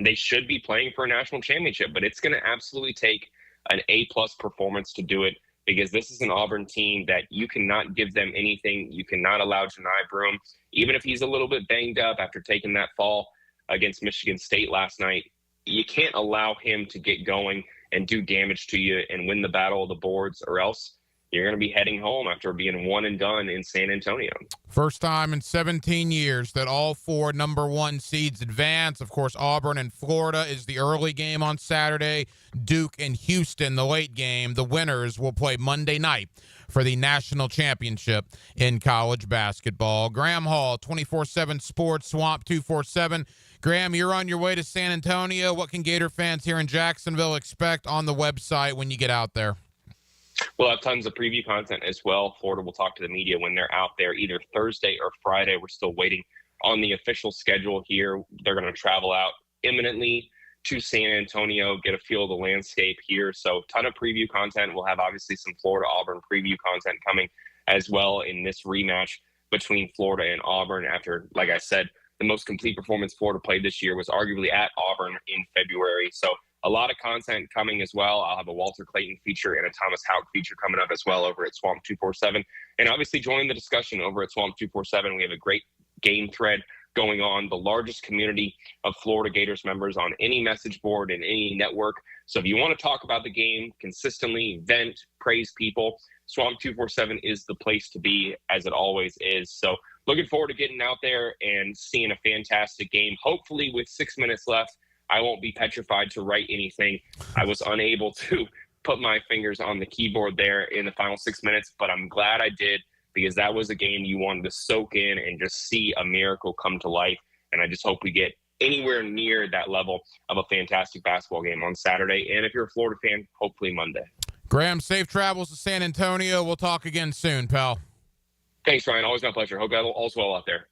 they should be playing for a national championship. But it's going to absolutely take an A-plus performance to do it, because this is an Auburn team that you cannot give them anything. You cannot allow Janai Broome, even if he's a little bit banged up after taking that fall against Michigan State last night, you can't allow him to get going and do damage to you and win the battle of the boards, or else you're going to be heading home after being one and done in San Antonio. First time in 17 years that all 4 number 1 seeds advance. Of course, Auburn and Florida is the early game on Saturday. Duke and Houston, the late game. The winners will play Monday night for the national championship in college basketball. Graham Hall, 24/7 Sports, Swamp 247. Graham, you're on your way to San Antonio. What can Gator fans here in Jacksonville expect on the website when you get out there? We'll have tons of preview content as well. Florida will talk to the media when they're out there, either Thursday or Friday. We're still waiting on the official schedule here. They're going to travel out imminently to San Antonio, get a feel of the landscape here. So ton of preview content. We'll have obviously some Florida-Auburn preview content coming as well in this rematch between Florida and Auburn after, like I said, the most complete performance Florida played this year was arguably at Auburn in February. So a lot of content coming as well. I'll have a Walter Clayton feature and a Thomas Houck feature coming up as well over at Swamp 247. And obviously join the discussion over at Swamp 247. We have a great game thread going on, the largest community of Florida Gators members on any message board in any network. So if you want to talk about the game consistently, vent, praise people, Swamp 247 is the place to be, as it always is. So looking forward to getting out there and seeing a fantastic game, hopefully with 6 minutes left I won't be petrified to write anything. I was unable to put my fingers on the keyboard there in the final 6 minutes, but I'm glad I did, because that was a game you wanted to soak in and just see a miracle come to life. And I just hope we get anywhere near that level of a fantastic basketball game on Saturday. And if you're a Florida fan, hopefully Monday. Graham, safe travels to San Antonio. We'll talk again soon, pal. Thanks, Ryan. Always my pleasure. Hope all's well out there.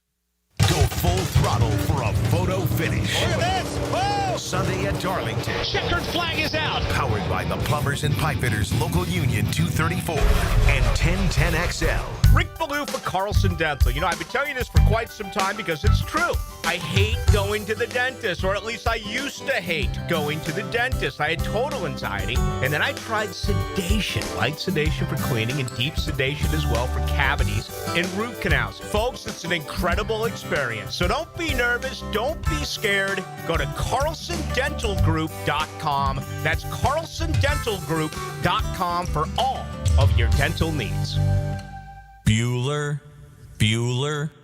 Go full throttle for a photo finish. Look at this! Whoa! Sunday at Darlington. Checkered flag is out. Powered by the Plumbers and Pipe Fitters Local Union 234 and 1010XL. Rick Ballou for Carlson Dental. You know, I've been telling you this for quite some time because it's true. I hate going to the dentist, or at least I used to hate going to the dentist. I had total anxiety, and then I tried sedation, light sedation for cleaning and deep sedation as well for cavities and root canals. Folks, it's an incredible experience. So don't be nervous. Don't be scared. Go to CarlsonDentalGroup.com. That's CarlsonDentalGroup.com for all of your dental needs. Bueller.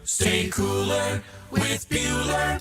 Stay cooler with Bueller.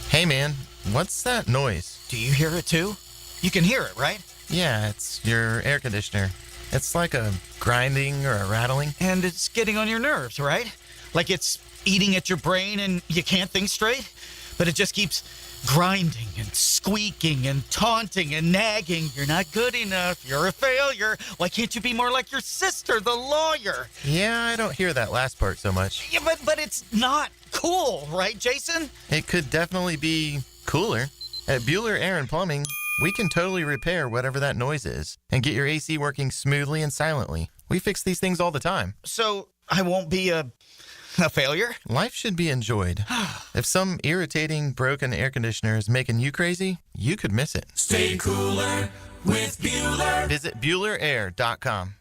Hey man, what's that noise? Do you hear it too? You can hear it, right? Yeah, it's your air conditioner. It's like a grinding or a rattling. And it's getting on your nerves, right? Like it's eating at your brain and you can't think straight, but it just keeps grinding and squeaking and taunting and nagging. You're not good enough. You're a failure. Why can't you be more like your sister, the lawyer? Yeah, I don't hear that last part so much. Yeah, but it's not cool, right, Jason? It could definitely be cooler. At Bueller Air and Plumbing, we can totally repair whatever that noise is and get your AC working smoothly and silently. We fix these things all the time. So I won't be a failure? Life should be enjoyed. If some irritating, broken air conditioner is making you crazy, you could miss it. Stay cooler with Bueller. Visit BuellerAir.com.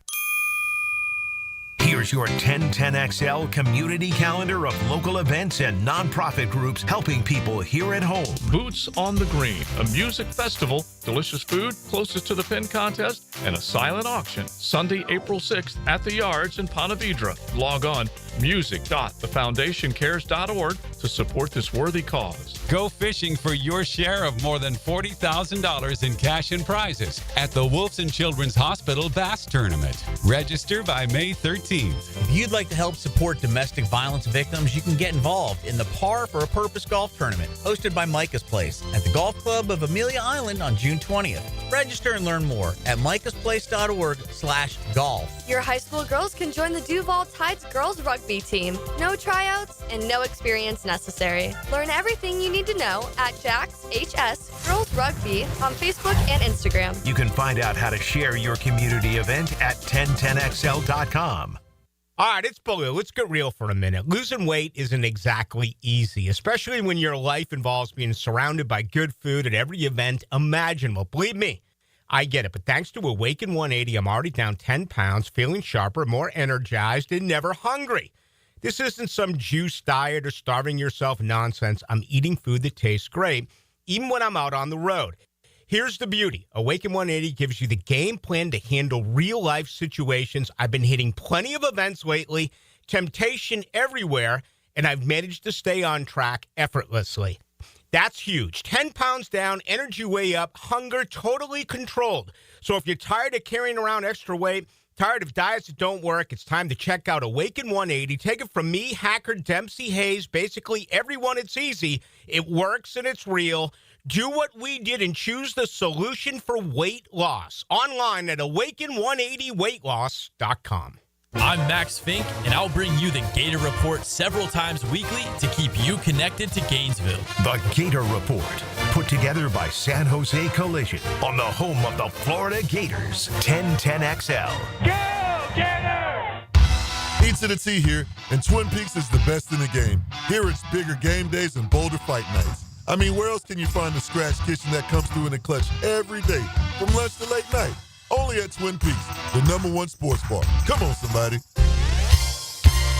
Here's your 1010XL community calendar of local events and nonprofit groups helping people here at home. Boots on the Green, a music festival, delicious food closest to the pin contest, and a silent auction. Sunday, April 6th at the Yards in Ponte Vedra. Log on music.thefoundationcares.org to support this worthy cause. Go fishing for your share of more than $40,000 in cash and prizes at the Wolfson Children's Hospital Bass Tournament. Register by May 13th. If you'd like to help support domestic violence victims, you can get involved in the Par for a Purpose Golf Tournament, hosted by Micah's Place at the Golf Club of Amelia Island on June 20th. Register and learn more at micahsplace.org/golf. Your high school girls can join the Duval Tides girls rugby team. No tryouts and no experience necessary. Learn everything you need to know at Jack's HS Girls Rugby on Facebook and Instagram. You can find out how to share your community event at 1010XL.com. All right, it's Ballou. Let's get real for a minute. Losing weight isn't exactly easy, especially when your life involves being surrounded by good food at every event imaginable. Believe me, I get it. But thanks to Awaken 180, I'm already down 10 pounds, feeling sharper, more energized, and never hungry. This isn't some juice diet or starving yourself nonsense. I'm eating food that tastes great, even when I'm out on the road. Here's the beauty. Awaken 180 gives you the game plan to handle real-life situations. I've been hitting plenty of events lately, temptation everywhere, and I've managed to stay on track effortlessly. That's huge. 10 pounds down, energy way up, hunger totally controlled. So if you're tired of carrying around extra weight, tired of diets that don't work, it's time to check out Awaken 180. Take it from me, Hacker Dempsey Hayes, basically everyone. It's easy. It works and it's real. Do what we did and choose the solution for weight loss. Online at awaken180weightloss.com. I'm Max Fink, and I'll bring you the Gator Report several times weekly to keep you connected to Gainesville. The Gator Report, put together by San Jose Collision on the home of the Florida Gators, 1010XL. Go, Gators! E to the T here, and Twin Peaks is the best in the game. Here it's bigger game days and bolder fight nights. I mean, where else can you find the scratch kitchen that comes through in the clutch every day, from lunch to late night? Only at Twin Peaks, the #1 sports bar. Come on, somebody.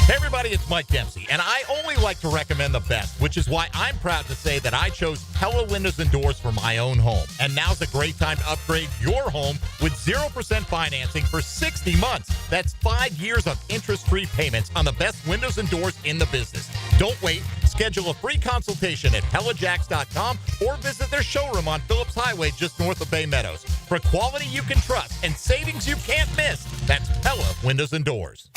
Hey everybody, it's Mike Dempsey, and I only like to recommend the best, which is why I'm proud to say that I chose Pella Windows and Doors for my own home. And now's a great time to upgrade your home with 0% financing for 60 months. That's 5 years of interest-free payments on the best windows and doors in the business. Don't wait. Schedule a free consultation at PellaJacks.com or visit their showroom on Phillips Highway just north of Bay Meadows. For quality you can trust and savings you can't miss, that's Pella Windows and Doors.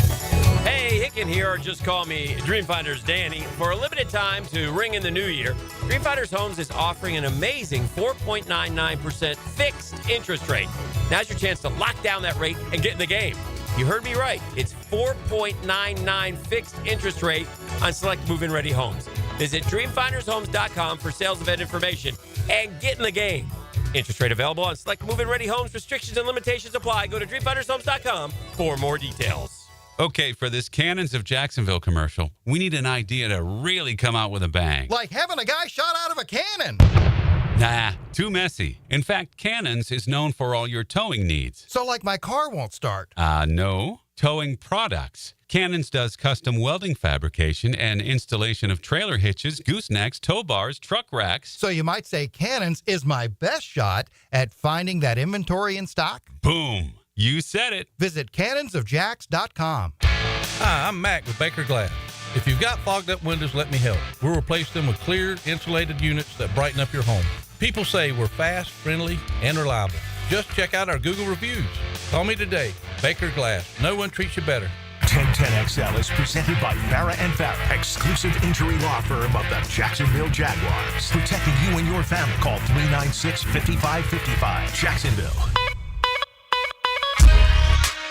Hey, Hicken here, or just call me Dreamfinders Danny. For a limited time to ring in the new year, Dreamfinders Homes is offering an amazing 4.99% fixed interest rate. Now's your chance to lock down that rate and get in the game. You heard me right. It's 4.99 fixed interest rate on select move-in ready homes. Visit dreamfindershomes.com for sales event information and get in the game. Interest rate available on select move-in ready homes. Restrictions and limitations apply. Go to dreamfindershomes.com for more details. Okay, for this Cannons of Jacksonville commercial, we need an idea to really come out with a bang. Like having a guy shot out of a cannon. Nah, too messy. In fact, Cannons is known for all your towing needs. So like my car won't start. No. Towing products. Cannons does custom welding fabrication and installation of trailer hitches, goosenecks, tow bars, truck racks. So you might say Cannons is my best shot at finding that inventory in stock? Boom. You said it. Visit cannonsofjacks.com. Hi, I'm Mac with Baker Glass. If you've got fogged up windows, let me help. We'll replace them with clear, insulated units that brighten up your home. People say we're fast, friendly, and reliable. Just check out our Google reviews. Call me today. Baker Glass. No one treats you better. 1010XL is presented by Farrah & Farrah, exclusive injury law firm of the Jacksonville Jaguars. Protecting you and your family. Call 396-5555. Jacksonville.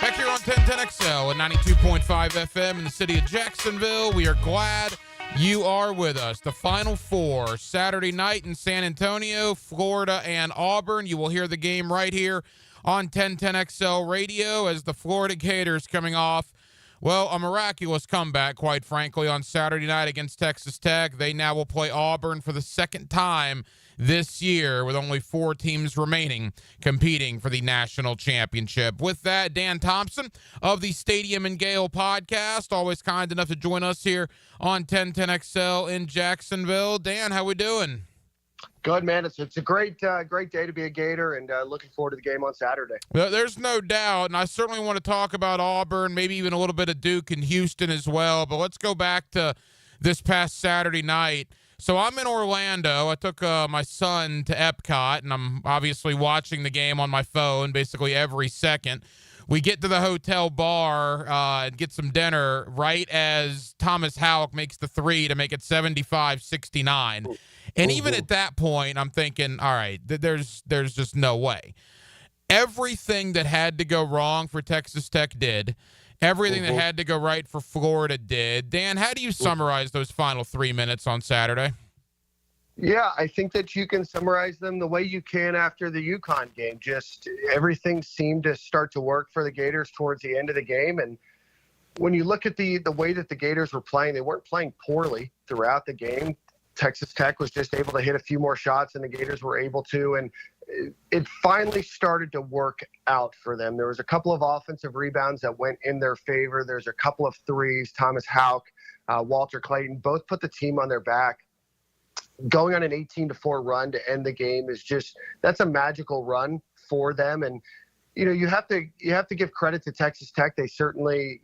Back here on 1010XL at 92.5 FM in the city of Jacksonville. We are glad you are with us. The Final Four, Saturday night in San Antonio, Florida and Auburn. You will hear the game right here on 1010XL radio as the Florida Gators coming off, well, a miraculous comeback, quite frankly, on Saturday night against Texas Tech. They now will play Auburn for the second time this year with only 4 teams remaining competing for the national championship. With that, Dan Thompson of the Stadium and Gale podcast, always kind enough to join us here on 1010XL in Jacksonville. Dan, how we doing? Good, man. It's a great day to be a Gator, and looking forward to the game on Saturday. There's no doubt, and I certainly want to talk about Auburn, maybe even a little bit of Duke and Houston as well, but let's go back to this past Saturday night. So I'm in Orlando. I took my son to Epcot, and I'm obviously watching the game on my phone basically every second. We get to the hotel bar and get some dinner right as Thomas Houck makes the 3 to make it 75-69. And even at that point, I'm thinking, all right, there's just no way. Everything that had to go wrong for Texas Tech did. Everything that had to go right for Florida did. Dan, how do you summarize those final 3 minutes on Saturday? Yeah, I think that you can summarize them the way you can after the UConn game. Just everything seemed to start to work for the Gators towards the end of the game. And when you look at the way that the Gators were playing, they weren't playing poorly throughout the game. Texas Tech was just able to hit a few more shots than the Gators were able to. And it finally started to work out for them. There was a couple of offensive rebounds that went in their favor. There's a couple of threes. Thomas Houck, Walter Clayton, both put the team on their back. Going on an 18-4 run to end the game is just, that's a magical run for them. And, you have to give credit to Texas Tech. They certainly,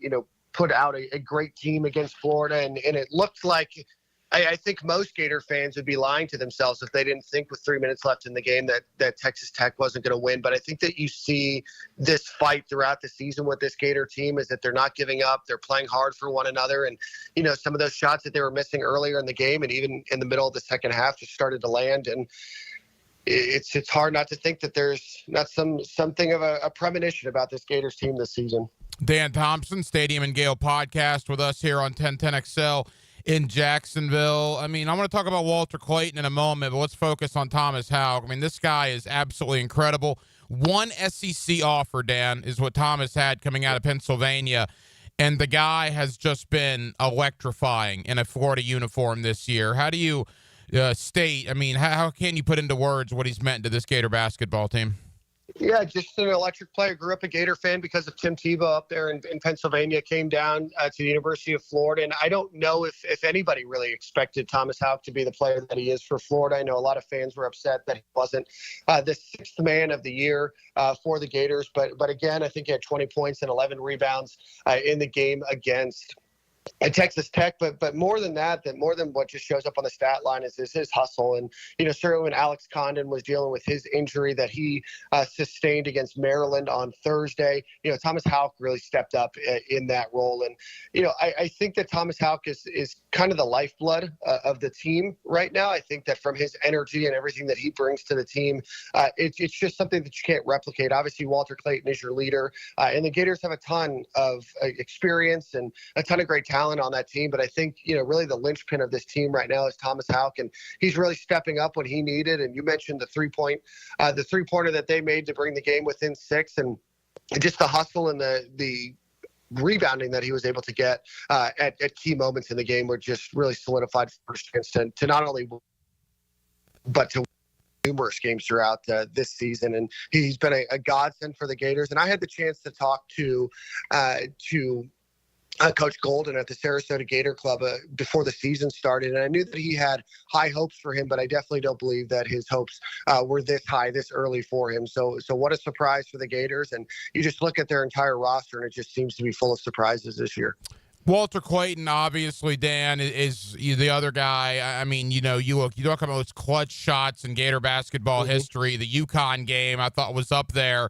put out a great team against Florida. And it looked like, I think most Gator fans would be lying to themselves if they didn't think with 3 minutes left in the game that Texas Tech wasn't going to win. But I think that you see this fight throughout the season with this Gator team is that they're not giving up. They're playing hard for one another. And, some of those shots that they were missing earlier in the game and even in the middle of the second half just started to land. And it's hard not to think that there's not something of a premonition about this Gators team this season. Dan Thompson, Stadium and Gale podcast with us here on 1010XL. In Jacksonville. I mean, I want to talk about Walter Clayton in a moment, but let's focus on Thomas Houck. I mean, this guy is absolutely incredible. One SEC offer, Dan, is what Thomas had coming out of Pennsylvania, and the guy has just been electrifying in a Florida uniform this year. How do you state, I mean, how can you put into words what he's meant to this Gator basketball team? Yeah, just an electric player. Grew up a Gator fan because of Tim Tebow up there in Pennsylvania. Came down to the University of Florida. And I don't know if anybody really expected Thomas Houck to be the player that he is for Florida. I know a lot of fans were upset that he wasn't the 6th man of the year for the Gators. But again, I think he had 20 points and 11 rebounds in the game against at Texas Tech, but more than that more than what just shows up on the stat line is his hustle. And, certainly when Alex Condon was dealing with his injury that he sustained against Maryland on Thursday, Thomas Houck really stepped up in that role. And, I think that Thomas Houck is kind of the lifeblood of the team right now. I think that from his energy and everything that he brings to the team, it's just something that you can't replicate. Obviously, Walter Clayton is your leader, and the Gators have a ton of experience and a ton of great talent on that team. But I think, really the linchpin of this team right now is Thomas Houck, and he's really stepping up when he needed. And you mentioned the three-pointer that they made to bring the game within 6, and just the hustle and the rebounding that he was able to get at key moments in the game were just really solidified first chance to not only but to numerous games throughout this season. And he's been a godsend for the Gators. And I had the chance to talk to Coach Golden at the Sarasota Gator Club before the season started. And I knew that he had high hopes for him, but I definitely don't believe that his hopes were this high, this early for him. So what a surprise for the Gators. And you just look at their entire roster, and it just seems to be full of surprises this year. Walter Clayton, obviously, Dan, is the other guy. I mean, you talk about those clutch shots in Gator basketball history. The UConn game I thought was up there.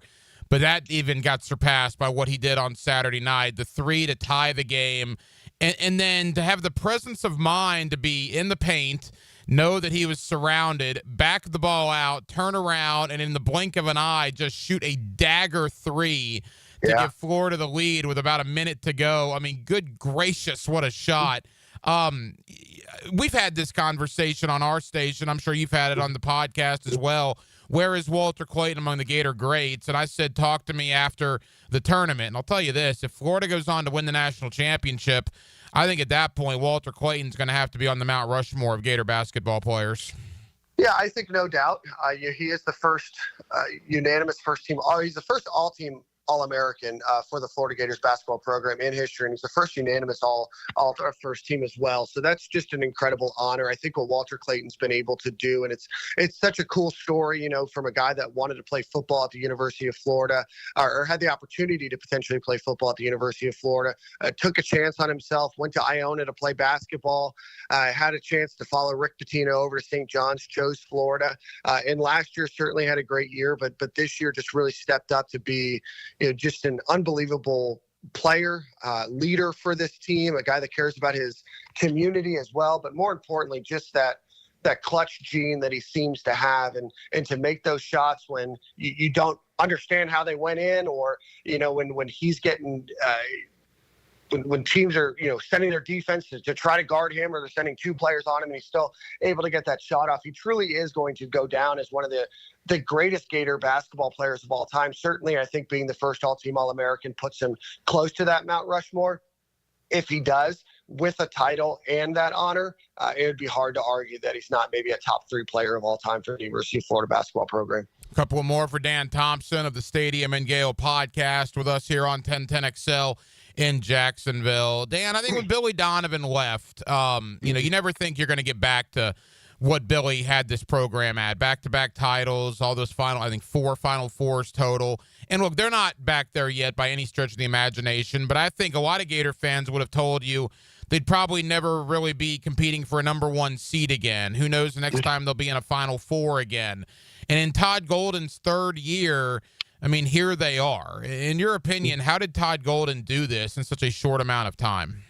But that even got surpassed by what he did on Saturday night, the 3 to tie the game, and then to have the presence of mind to be in the paint, know that he was surrounded, back the ball out, turn around, and in the blink of an eye, just shoot a dagger 3 to give Florida the lead with about a minute to go. I mean, good gracious, what a shot. We've had this conversation on our station. I'm sure you've had it on the podcast as well. Where is Walter Clayton among the Gator greats? And I said, talk to me after the tournament. And I'll tell you this, if Florida goes on to win the national championship, I think at that point, Walter Clayton's going to have to be on the Mount Rushmore of Gator basketball players. Yeah, I think no doubt. He is the first unanimous first team. He's the first all-team All-American for the Florida Gators basketball program in history, and he's the first unanimous all first team as well. So that's just an incredible honor. I think what Walter Clayton's been able to do, and it's such a cool story, from a guy that wanted to play football at the University of Florida, or had the opportunity to potentially play football at the University of Florida, took a chance on himself, went to Iona to play basketball, had a chance to follow Rick Pitino over to St. John's, chose Florida, and last year certainly had a great year, but this year just really stepped up to be just an unbelievable player, leader for this team, a guy that cares about his community as well, but more importantly, just that clutch gene that he seems to have, and to make those shots when you don't understand how they went in, or when he's getting when teams are sending their defense to try to guard him, or they're sending 2 players on him and he's still able to get that shot off. He truly is going to go down as one of the greatest Gator basketball players of all time. Certainly, I think being the first all-team All-American puts him close to that Mount Rushmore. If he does, with a title and that honor, it would be hard to argue that he's not maybe a top 3 player of all time for the University of Florida basketball program. A couple more for Dan Thompson of the Stadium and Gale podcast with us here on 1010XL in Jacksonville. Dan, I think when Billy Donovan left, you never think you're going to get back to what Billy had this program at. Back-to-back titles, all those 4 Final Fours total. And look, they're not back there yet by any stretch of the imagination, but I think a lot of Gator fans would have told you they'd probably never really be competing for a number 1 seed again. Who knows, the next time they'll be in a Final Four again. And in Todd Golden's 3rd year, I mean, here they are. In your opinion, how did Todd Golden do this in such a short amount of time?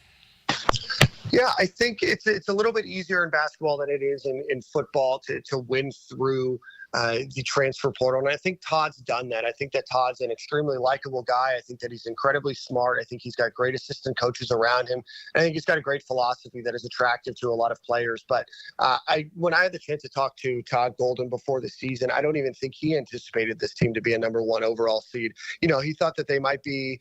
Yeah, I think it's a little bit easier in basketball than it is in football to win through the transfer portal. And I think Todd's done that. I think that Todd's an extremely likable guy. I think that he's incredibly smart. I think he's got great assistant coaches around him. I think he's got a great philosophy that is attractive to a lot of players. But when I had the chance to talk to Todd Golden before the season, I don't even think he anticipated this team to be a number 1 overall seed. He thought that they might be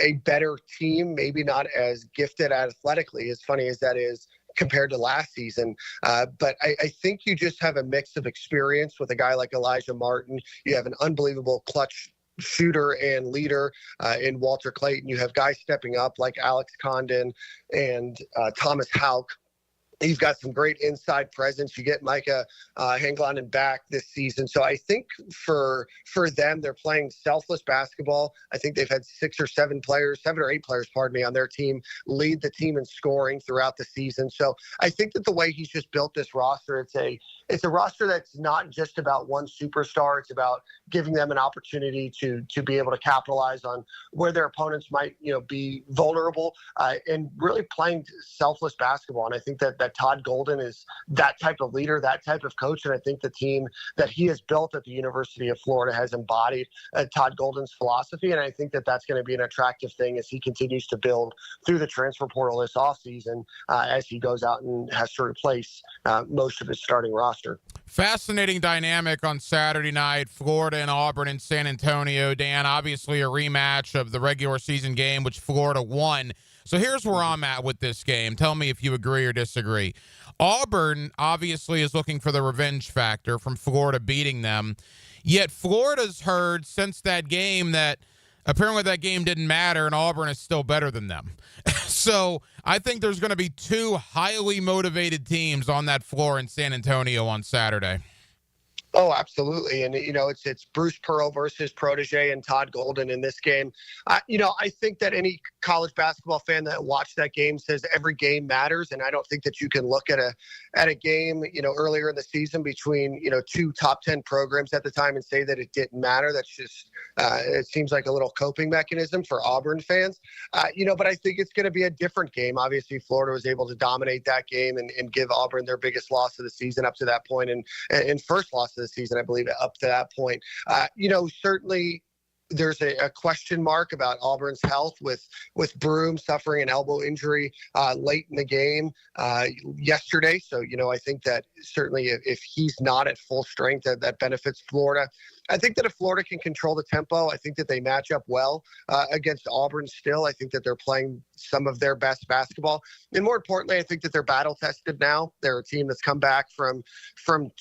a better team, maybe not as gifted athletically, as funny as that is, compared to last season. But I think you just have a mix of experience with a guy like Elijah Martin. You have an unbelievable clutch shooter and leader in Walter Clayton. You have guys stepping up like Alex Condon and Thomas Houck. You've got some great inside presence. You get Micah Hanglonen back this season. So I think for them, they're playing selfless basketball. I think they've had 7 or 8 players, on their team lead the team in scoring throughout the season. So I think that the way he's just built this roster, it's a roster that's not just about one superstar. It's about giving them an opportunity to be able to capitalize on where their opponents might, be vulnerable and really playing selfless basketball. And I think that Todd Golden is that type of leader, that type of coach. And I think the team that he has built at the University of Florida has embodied Todd Golden's philosophy. And I think that that's going to be an attractive thing as he continues to build through the transfer portal this offseason as he goes out and has to replace most of his starting roster. Fascinating dynamic on Saturday night, Florida and Auburn in San Antonio. Dan, obviously a rematch of the regular season game, which Florida won. So here's where I'm at with this game. Tell me if you agree or disagree. Auburn obviously is looking for the revenge factor from Florida beating them. Yet Florida's heard since that game that apparently that game didn't matter and Auburn is still better than them. So I think there's going to be 2 highly motivated teams on that floor in San Antonio on Saturday. Oh, absolutely. And, it's Bruce Pearl versus protege and Todd Golden in this game. I think that any college basketball fan that watched that game says every game matters. And I don't think that you can look at a game, earlier in the season between, 2 top 10 programs at the time and say that it didn't matter. That's just, it seems like a little coping mechanism for Auburn fans. But I think it's going to be a different game. Obviously, Florida was able to dominate that game and give Auburn their biggest loss of the season up to that point and first loss of the season, I believe, up to that point. Certainly there's a question mark about Auburn's health with Broom suffering an elbow injury late in the game yesterday. So, I think that certainly if he's not at full strength, that benefits Florida. I think that if Florida can control the tempo, I think that they match up well against Auburn still. I think that they're playing some of their best basketball. And more importantly, I think that they're battle tested now. They're a team that's come back from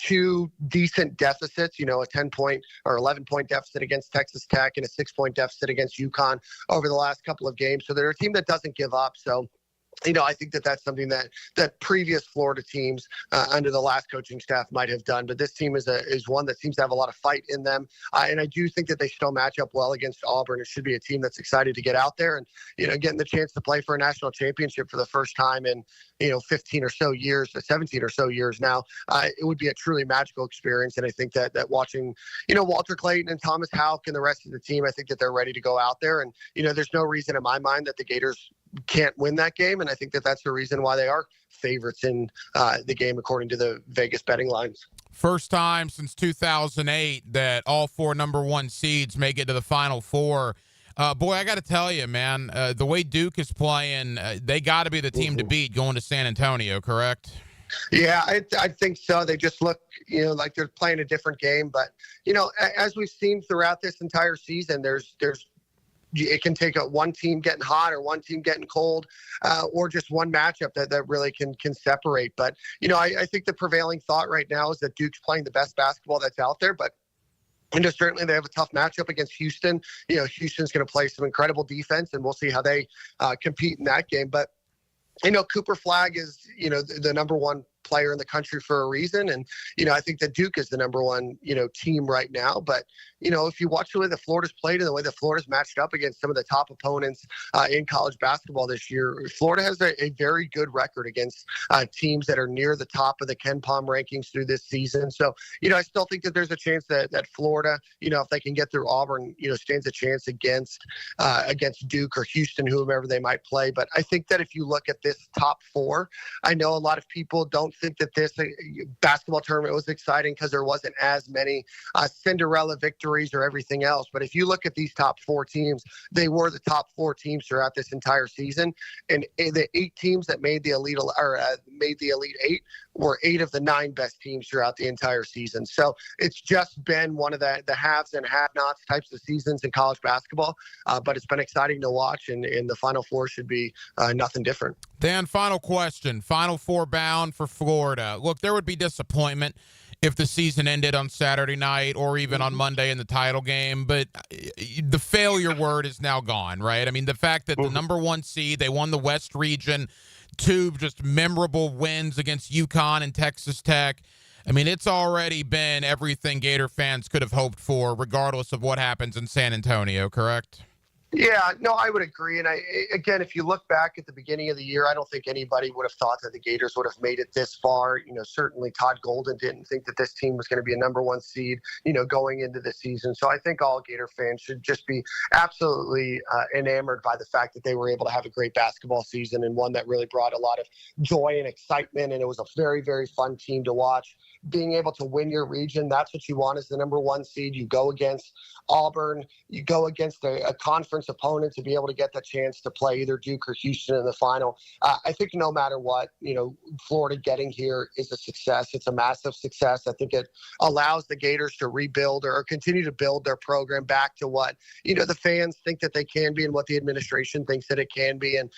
2 decent deficits, a 10-point or 11-point deficit against Texas Tech and a 6-point deficit against UConn over the last couple of games. So they're a team that doesn't give up. So I think that that's something that previous Florida teams under the last coaching staff might have done. But this team is one that seems to have a lot of fight in them. And I do think that they still match up well against Auburn. It should be a team that's excited to get out there and, getting the chance to play for a national championship for the first time in, 15 or so years, 17 or so years now. It would be a truly magical experience. And I think that watching, Walter Clayton and Thomas Houck and the rest of the team, I think that they're ready to go out there. And, there's no reason in my mind that the Gators can't win that game. And I think that that's the reason why they are favorites in the game, according to the Vegas betting lines. First time since 2008 that all 4 number 1 seeds make it to the Final Four. Boy, I got to tell you, man, the way Duke is playing, they got to be the team to beat going to San Antonio, correct? Yeah, I think so. They just look, like they're playing a different game. But, as we've seen throughout this entire season, it can take one team getting hot or one team getting cold or just one matchup that really can separate. But, I think the prevailing thought right now is that Duke's playing the best basketball that's out there. But, certainly they have a tough matchup against Houston. Houston's going to play some incredible defense, and we'll see how they compete in that game. But, Cooper Flagg is, the number 1 player in the country for a reason. And, I think that Duke is the number 1, team right now. But, if you watch the way that Florida's played and the way that Florida's matched up against some of the top opponents in college basketball this year, Florida has a very good record against teams that are near the top of the Ken Pom rankings through this season. So, I still think that there's a chance that Florida, if they can get through Auburn, stands a chance against Duke or Houston, whomever they might play. But I think that if you look at this top 4, I know a lot of people don't think that this basketball tournament was exciting because there wasn't as many Cinderella victories or everything else. But if you look at these top 4 teams, they were the top 4 teams throughout this entire season. And the 8 teams that made the Elite 8 were 8 of the 9 best teams throughout the entire season. So it's just been one of the haves and have-nots types of seasons in college basketball. But it's been exciting to watch, and the Final Four should be nothing different. Dan, final question. Final Four bound for Florida. Look, there would be disappointment if the season ended on Saturday night or even on Monday in the title game, but the failure word is now gone, right? I mean, the fact that the number 1 seed, they won the West region, two just memorable wins against UConn and Texas Tech. I mean, it's already been everything Gator fans could have hoped for, regardless of what happens in San Antonio, correct? Yeah, no, I would agree. And again, if you look back at the beginning of the year, I don't think anybody would have thought that the Gators would have made it this far. Certainly Todd Golden didn't think that this team was going to be a number one seed, going into the season. So I think all Gator fans should just be absolutely enamored by the fact that they were able to have a great basketball season, and one that really brought a lot of joy and excitement. And it was a very, very fun team to watch. Being able to win your region, that's what you want as the number one seed. You go against Auburn, you go against a conference opponent to be able to get the chance to play either Duke or Houston in the final. I think no matter what, Florida getting here is a success. It's a massive success. I think it allows the Gators to rebuild or continue to build their program back to what, the fans think that they can be and what the administration thinks that it can be. And,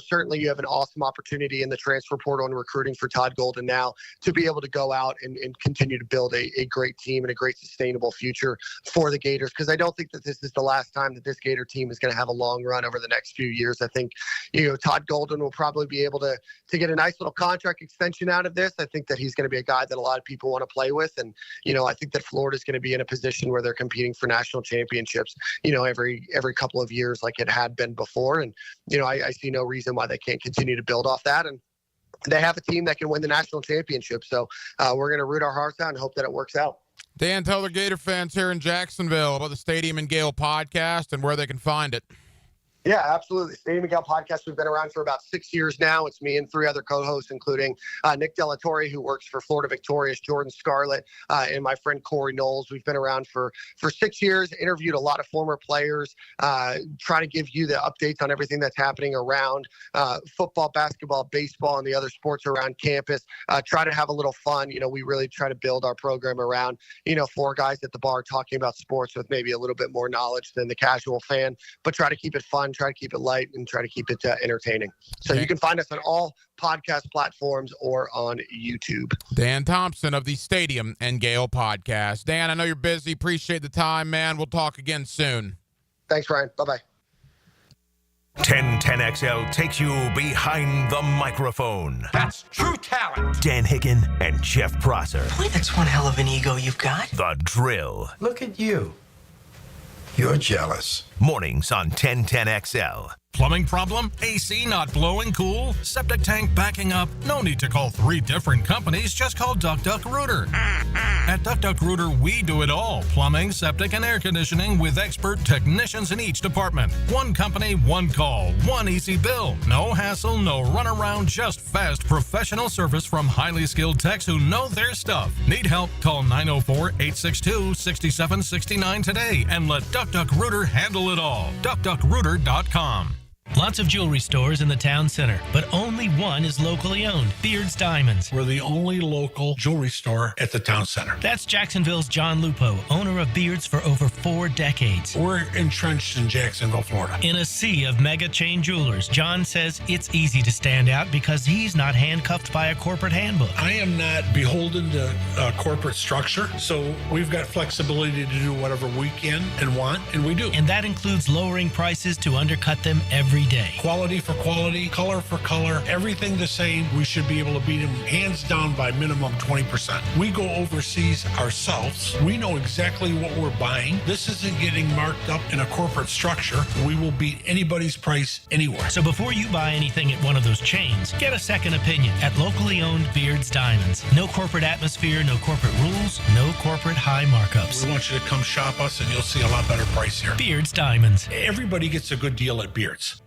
certainly you have an awesome opportunity in the transfer portal and recruiting for Todd Golden now to be able to go out and continue to build a great team and a great sustainable future for the Gators. Because I don't think that this is the last time that this Gator team is going to have a long run over the next few years. I think, Todd Golden will probably be able to get a nice little contract extension out of this. I think that he's going to be a guy that a lot of people want to play with. And, I think that Florida is going to be in a position where they're competing for national championships, every couple of years like it had been before. And, I see no reason why they can't continue to build off that. And they have a team that can win the national championship. So we're going to root our hearts out and hope that it works out. Dan, tell the Gator fans here in Jacksonville about the Stadium and Gale podcast and where they can find it. Yeah, absolutely. Stadium and Gale podcast. We've been around for about 6 years now. It's me and three other co-hosts, including Nick Delatorre, who works for Florida Victorious, Jordan Scarlett, and my friend Corey Knowles. We've been around for 6 years, interviewed a lot of former players, try to give you the updates on everything that's happening around football, basketball, baseball, and the other sports around campus. Try to have a little fun. We really try to build our program around, four guys at the bar talking about sports with maybe a little bit more knowledge than the casual fan, but try to keep it fun, try to keep it light, and try to keep it entertaining. So you can find us on all podcast platforms or on YouTube. Dan Thompson of the Stadium and Gale podcast. Dan, I know you're busy. Appreciate the time, man. We'll talk again soon. Thanks, Ryan. Bye-bye. 1010XL takes you behind the microphone. That's true talent. Dan Hicken and Jeff Prosser. Boy, that's one hell of an ego you've got. The Drill. Look at you. You're jealous. Mornings on 1010XL. Plumbing problem? AC not blowing cool? Septic tank backing up? No need to call 3 different companies. Just call Duck Duck Rooter. At Duck Duck Rooter, we do it all. Plumbing, septic, and air conditioning with expert technicians in each department. One company, one call, one easy bill. No hassle, no runaround, just fast professional service from highly skilled techs who know their stuff. Need help? Call 904-862-6769 today and let Duck Duck Rooter handle it all. DuckDuckRooter.com. Lots of jewelry stores in the town center, but only one is locally owned, Beard's Diamonds. We're the only local jewelry store at the town center. That's Jacksonville's John Lupo, owner of Beard's for over 4 decades. We're entrenched in Jacksonville, Florida. In a sea of mega chain jewelers, John says it's easy to stand out because he's not handcuffed by a corporate handbook. I am not beholden to a corporate structure, so we've got flexibility to do whatever we can and want, and we do. And that includes lowering prices to undercut them every day. Quality for quality, color for color, everything the same. We should be able to beat them hands down by minimum 20%. We go overseas ourselves. We know exactly what we're buying. This isn't getting marked up in a corporate structure. We will beat anybody's price anywhere. So before you buy anything at one of those chains, get a second opinion at locally owned Beard's Diamonds. No corporate atmosphere, no corporate rules, no corporate high markups. We want you to come shop us and you'll see a lot better price here. Beard's Diamonds. Everybody gets a good deal at Beard's.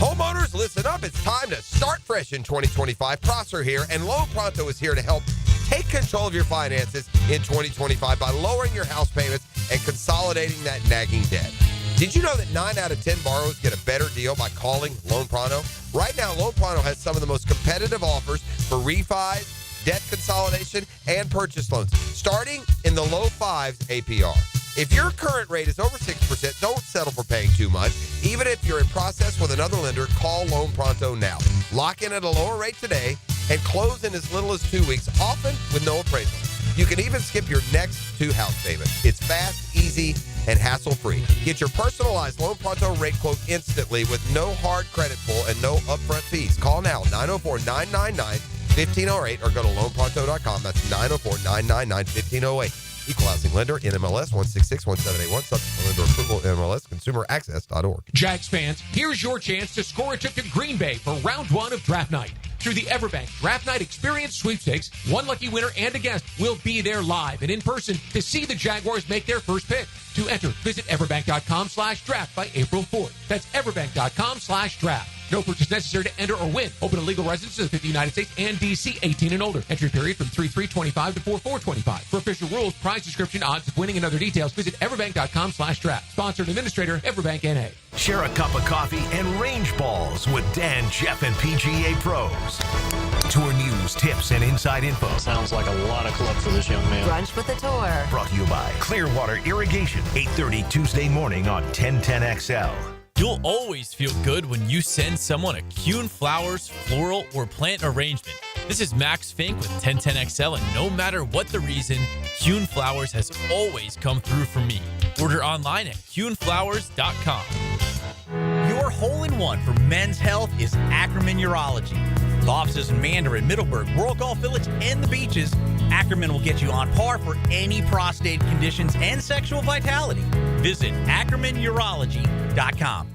Homeowners, listen up. It's time to start fresh in 2025. Prosser here, and Loan Pronto is here to help take control of your finances in 2025 by lowering your house payments and consolidating that nagging debt. Did you know that 9 out of 10 borrowers get a better deal by calling Loan Pronto? Right now, Loan Pronto has some of the most competitive offers for refis, debt consolidation, and purchase loans, starting in the low 5s APR. If your current rate is over 6%, don't settle for paying too much. Even if you're in process with another lender, call Loan Pronto now. Lock in at a lower rate today and close in as little as 2 weeks, often with no appraisal. You can even skip your next 2 house payments. It's fast, easy, and hassle-free. Get your personalized Loan Pronto rate quote instantly with no hard credit pull and no upfront fees. Call now, 904-999-1508, or go to loanpronto.com. That's 904-999-1508. Equal housing lender, NMLS 1661781. Subject to lender approval, NMLSconsumeraccess.org. Jags fans, here's your chance to score a trip to Green Bay for round 1 of draft night. Through the Everbank Draft Night Experience Sweepstakes, one lucky winner and a guest will be there live and in person to see the Jaguars make their first pick. To enter, visit everbank.com/draft by April 4th. That's everbank.com/draft. No purchase necessary to enter or win. Open to legal residents of the 50 United States and D.C. 18 and older. Entry period from 3/3/25 to 4/4/25. For official rules, prize description, odds of winning, and other details, visit everbank.com/draft. Sponsored administrator, Everbank N.A. Share a cup of coffee and range balls with Dan, Jeff, and PGA Pros. Tour news, tips, and inside info. Sounds like a lot of club for this young man. Brunch with the tour. Brought to you by Clearwater Irrigation, 8:30 Tuesday morning on 1010XL. You'll always feel good when you send someone a Kuhn Flowers floral or plant arrangement. This is Max Fink with 1010XL, and no matter what the reason, Kuhn Flowers has always come through for me. Order online at kuhnflowers.com. Your hole-in-one for men's health is Ackerman Urology. With offices in Mandarin, Middleburg, World Golf Village, and the beaches, Ackerman will get you on par for any prostate conditions and sexual vitality. Visit AckermanUrology.com.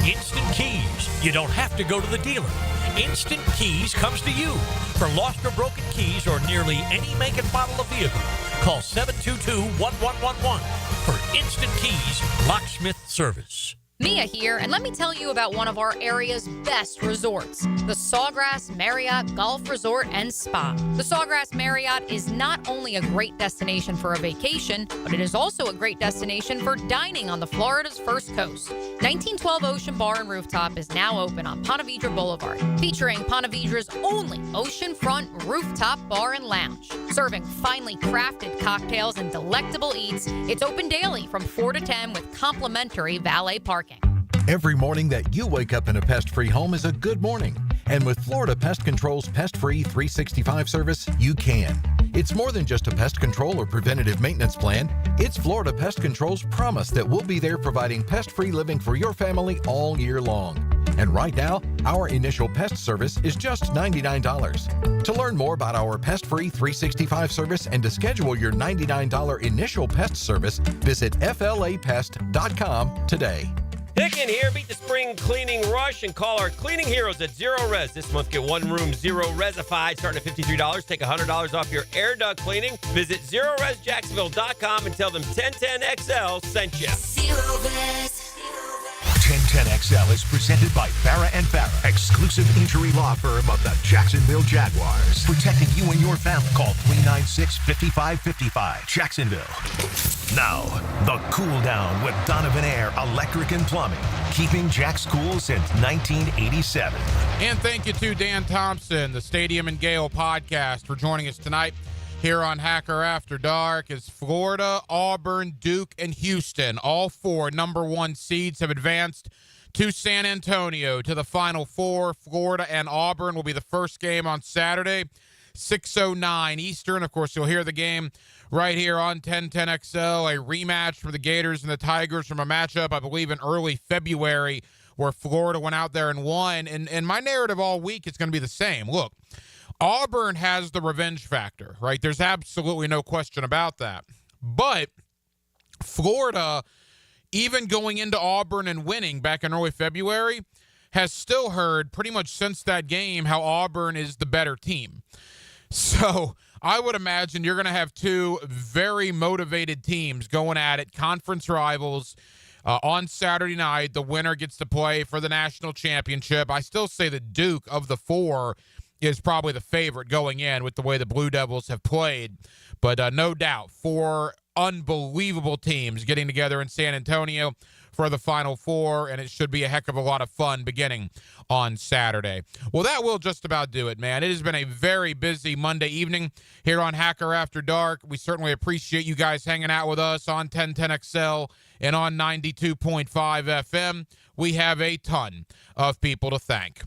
Instant Keys. You don't have to go to the dealer. Instant Keys comes to you. For lost or broken keys or nearly any make and model of vehicle, call 722-1111 for Instant Keys Locksmith Service. Mia here, and let me tell you about one of our area's best resorts, the Sawgrass Marriott Golf Resort and Spa. The Sawgrass Marriott is not only a great destination for a vacation, but it is also a great destination for dining on the Florida's first coast. 1912 Ocean Bar and Rooftop is now open on Ponte Vedra Boulevard, featuring Ponte Vedra's only oceanfront rooftop bar and lounge. Serving finely crafted cocktails and delectable eats, it's open daily from 4 to 10 with complimentary valet parking. Every morning that you wake up in a pest-free home is a good morning. And with Florida Pest Control's Pest-Free 365 service, you can. It's more than just a pest control or preventative maintenance plan. It's Florida Pest Control's promise that we'll be there providing pest-free living for your family all year long. And right now, our initial pest service is just $99. To learn more about our Pest-Free 365 service and to schedule your $99 initial pest service, visit flapest.com today. Hicken here. Beat the spring cleaning rush and call our cleaning heroes at Zero Res. This month, get one room Zero Resified starting at $53. Take $100 off your air duct cleaning. Visit ZeroResJacksonville.com and tell them 1010XL sent you. Zero Res. 1010XL is presented by Farah & Farah, exclusive injury law firm of the Jacksonville Jaguars. Protecting you and your family. Call 396-5555. Jacksonville. Now, the cool down with Donovan Air Electric and Plumbing. Keeping Jack's cool since 1987. And thank you to Dan Thompson, the Stadium and Gale podcast, for joining us tonight here on Hacker After Dark. As Florida, Auburn, Duke, and Houston, all four number one seeds, have advanced to San Antonio to the Final Four. Florida and Auburn will be the first game on Saturday, 6:09 Eastern. Of course, you'll hear the game right here on 1010XL, a rematch for the Gators and the Tigers from a matchup, I believe, in early February, where Florida went out there and won. And my narrative all week is going to be the same. Look, Auburn has the revenge factor, right? There's absolutely no question about that. But Florida, even going into Auburn and winning back in early February, has still heard pretty much since that game how Auburn is the better team. So I would imagine you're going to have two very motivated teams going at it, conference rivals. On Saturday night, the winner gets to play for the national championship. I still say that Duke, of the four, is probably the favorite going in with the way the Blue Devils have played. But no doubt, four unbelievable teams getting together in San Antonio for the Final Four, and it should be a heck of a lot of fun beginning on Saturday. Well, that will just about do it, man. It has been a very busy Monday evening here on Hacker After Dark. We certainly appreciate you guys hanging out with us on 1010XL and on 92.5 FM. We have a ton of people to thank.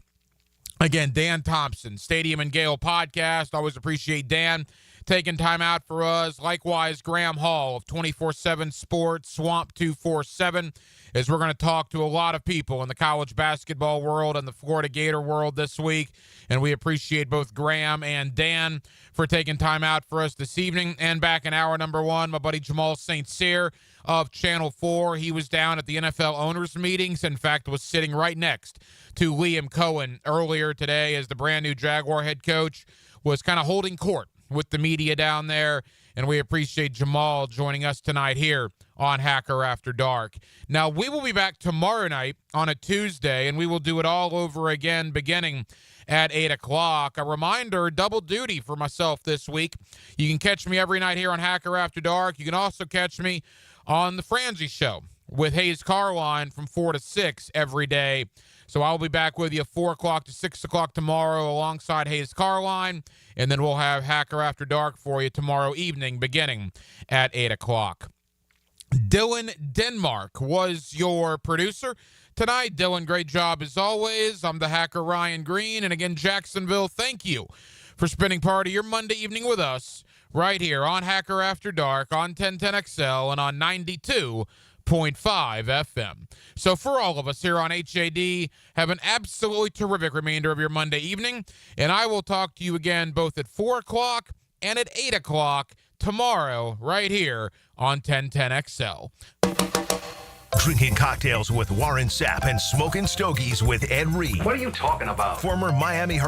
Again, Dan Thompson, Stadium and Gale podcast. Always appreciate Dan taking time out for us. Likewise, Graham Hall of 24/7 Sports, Swamp 247, as we're going to talk to a lot of people in the college basketball world and the Florida Gator world this week. And we appreciate both Graham and Dan for taking time out for us this evening. And back in hour number 1, my buddy Jamal St. Cyr of Channel 4. He was down at the NFL owners meetings. In fact, was sitting right next to Liam Cohen earlier today as the brand new Jaguar head coach was kind of holding court with the media down there. And we appreciate Jamal joining us tonight here on Hacker After Dark. Now, we will be back tomorrow night on a Tuesday, and we will do it all over again beginning at 8 o'clock. A reminder, double duty for myself this week. You can catch me every night here on Hacker After Dark. You can also catch me on the Franzi Show with Hayes Carline from 4 to 6 every day. So I'll be back with you 4 o'clock to 6 o'clock tomorrow alongside Hayes Carline, and then we'll have Hacker After Dark for you tomorrow evening beginning at 8 o'clock. Dylan Denmark was your producer tonight. Dylan, great job as always. I'm the Hacker Ryan Green, and again, Jacksonville, thank you for spending part of your Monday evening with us right here on Hacker After Dark on 1010XL and on 92.5 FM. So for all of us here on HAD, have an absolutely terrific remainder of your Monday evening, and I will talk to you again both at 4 o'clock and at 8 o'clock tomorrow right here on 1010XL. Drinking cocktails with Warren Sapp and smoking stogies with Ed Reed. What are you talking about? Former Miami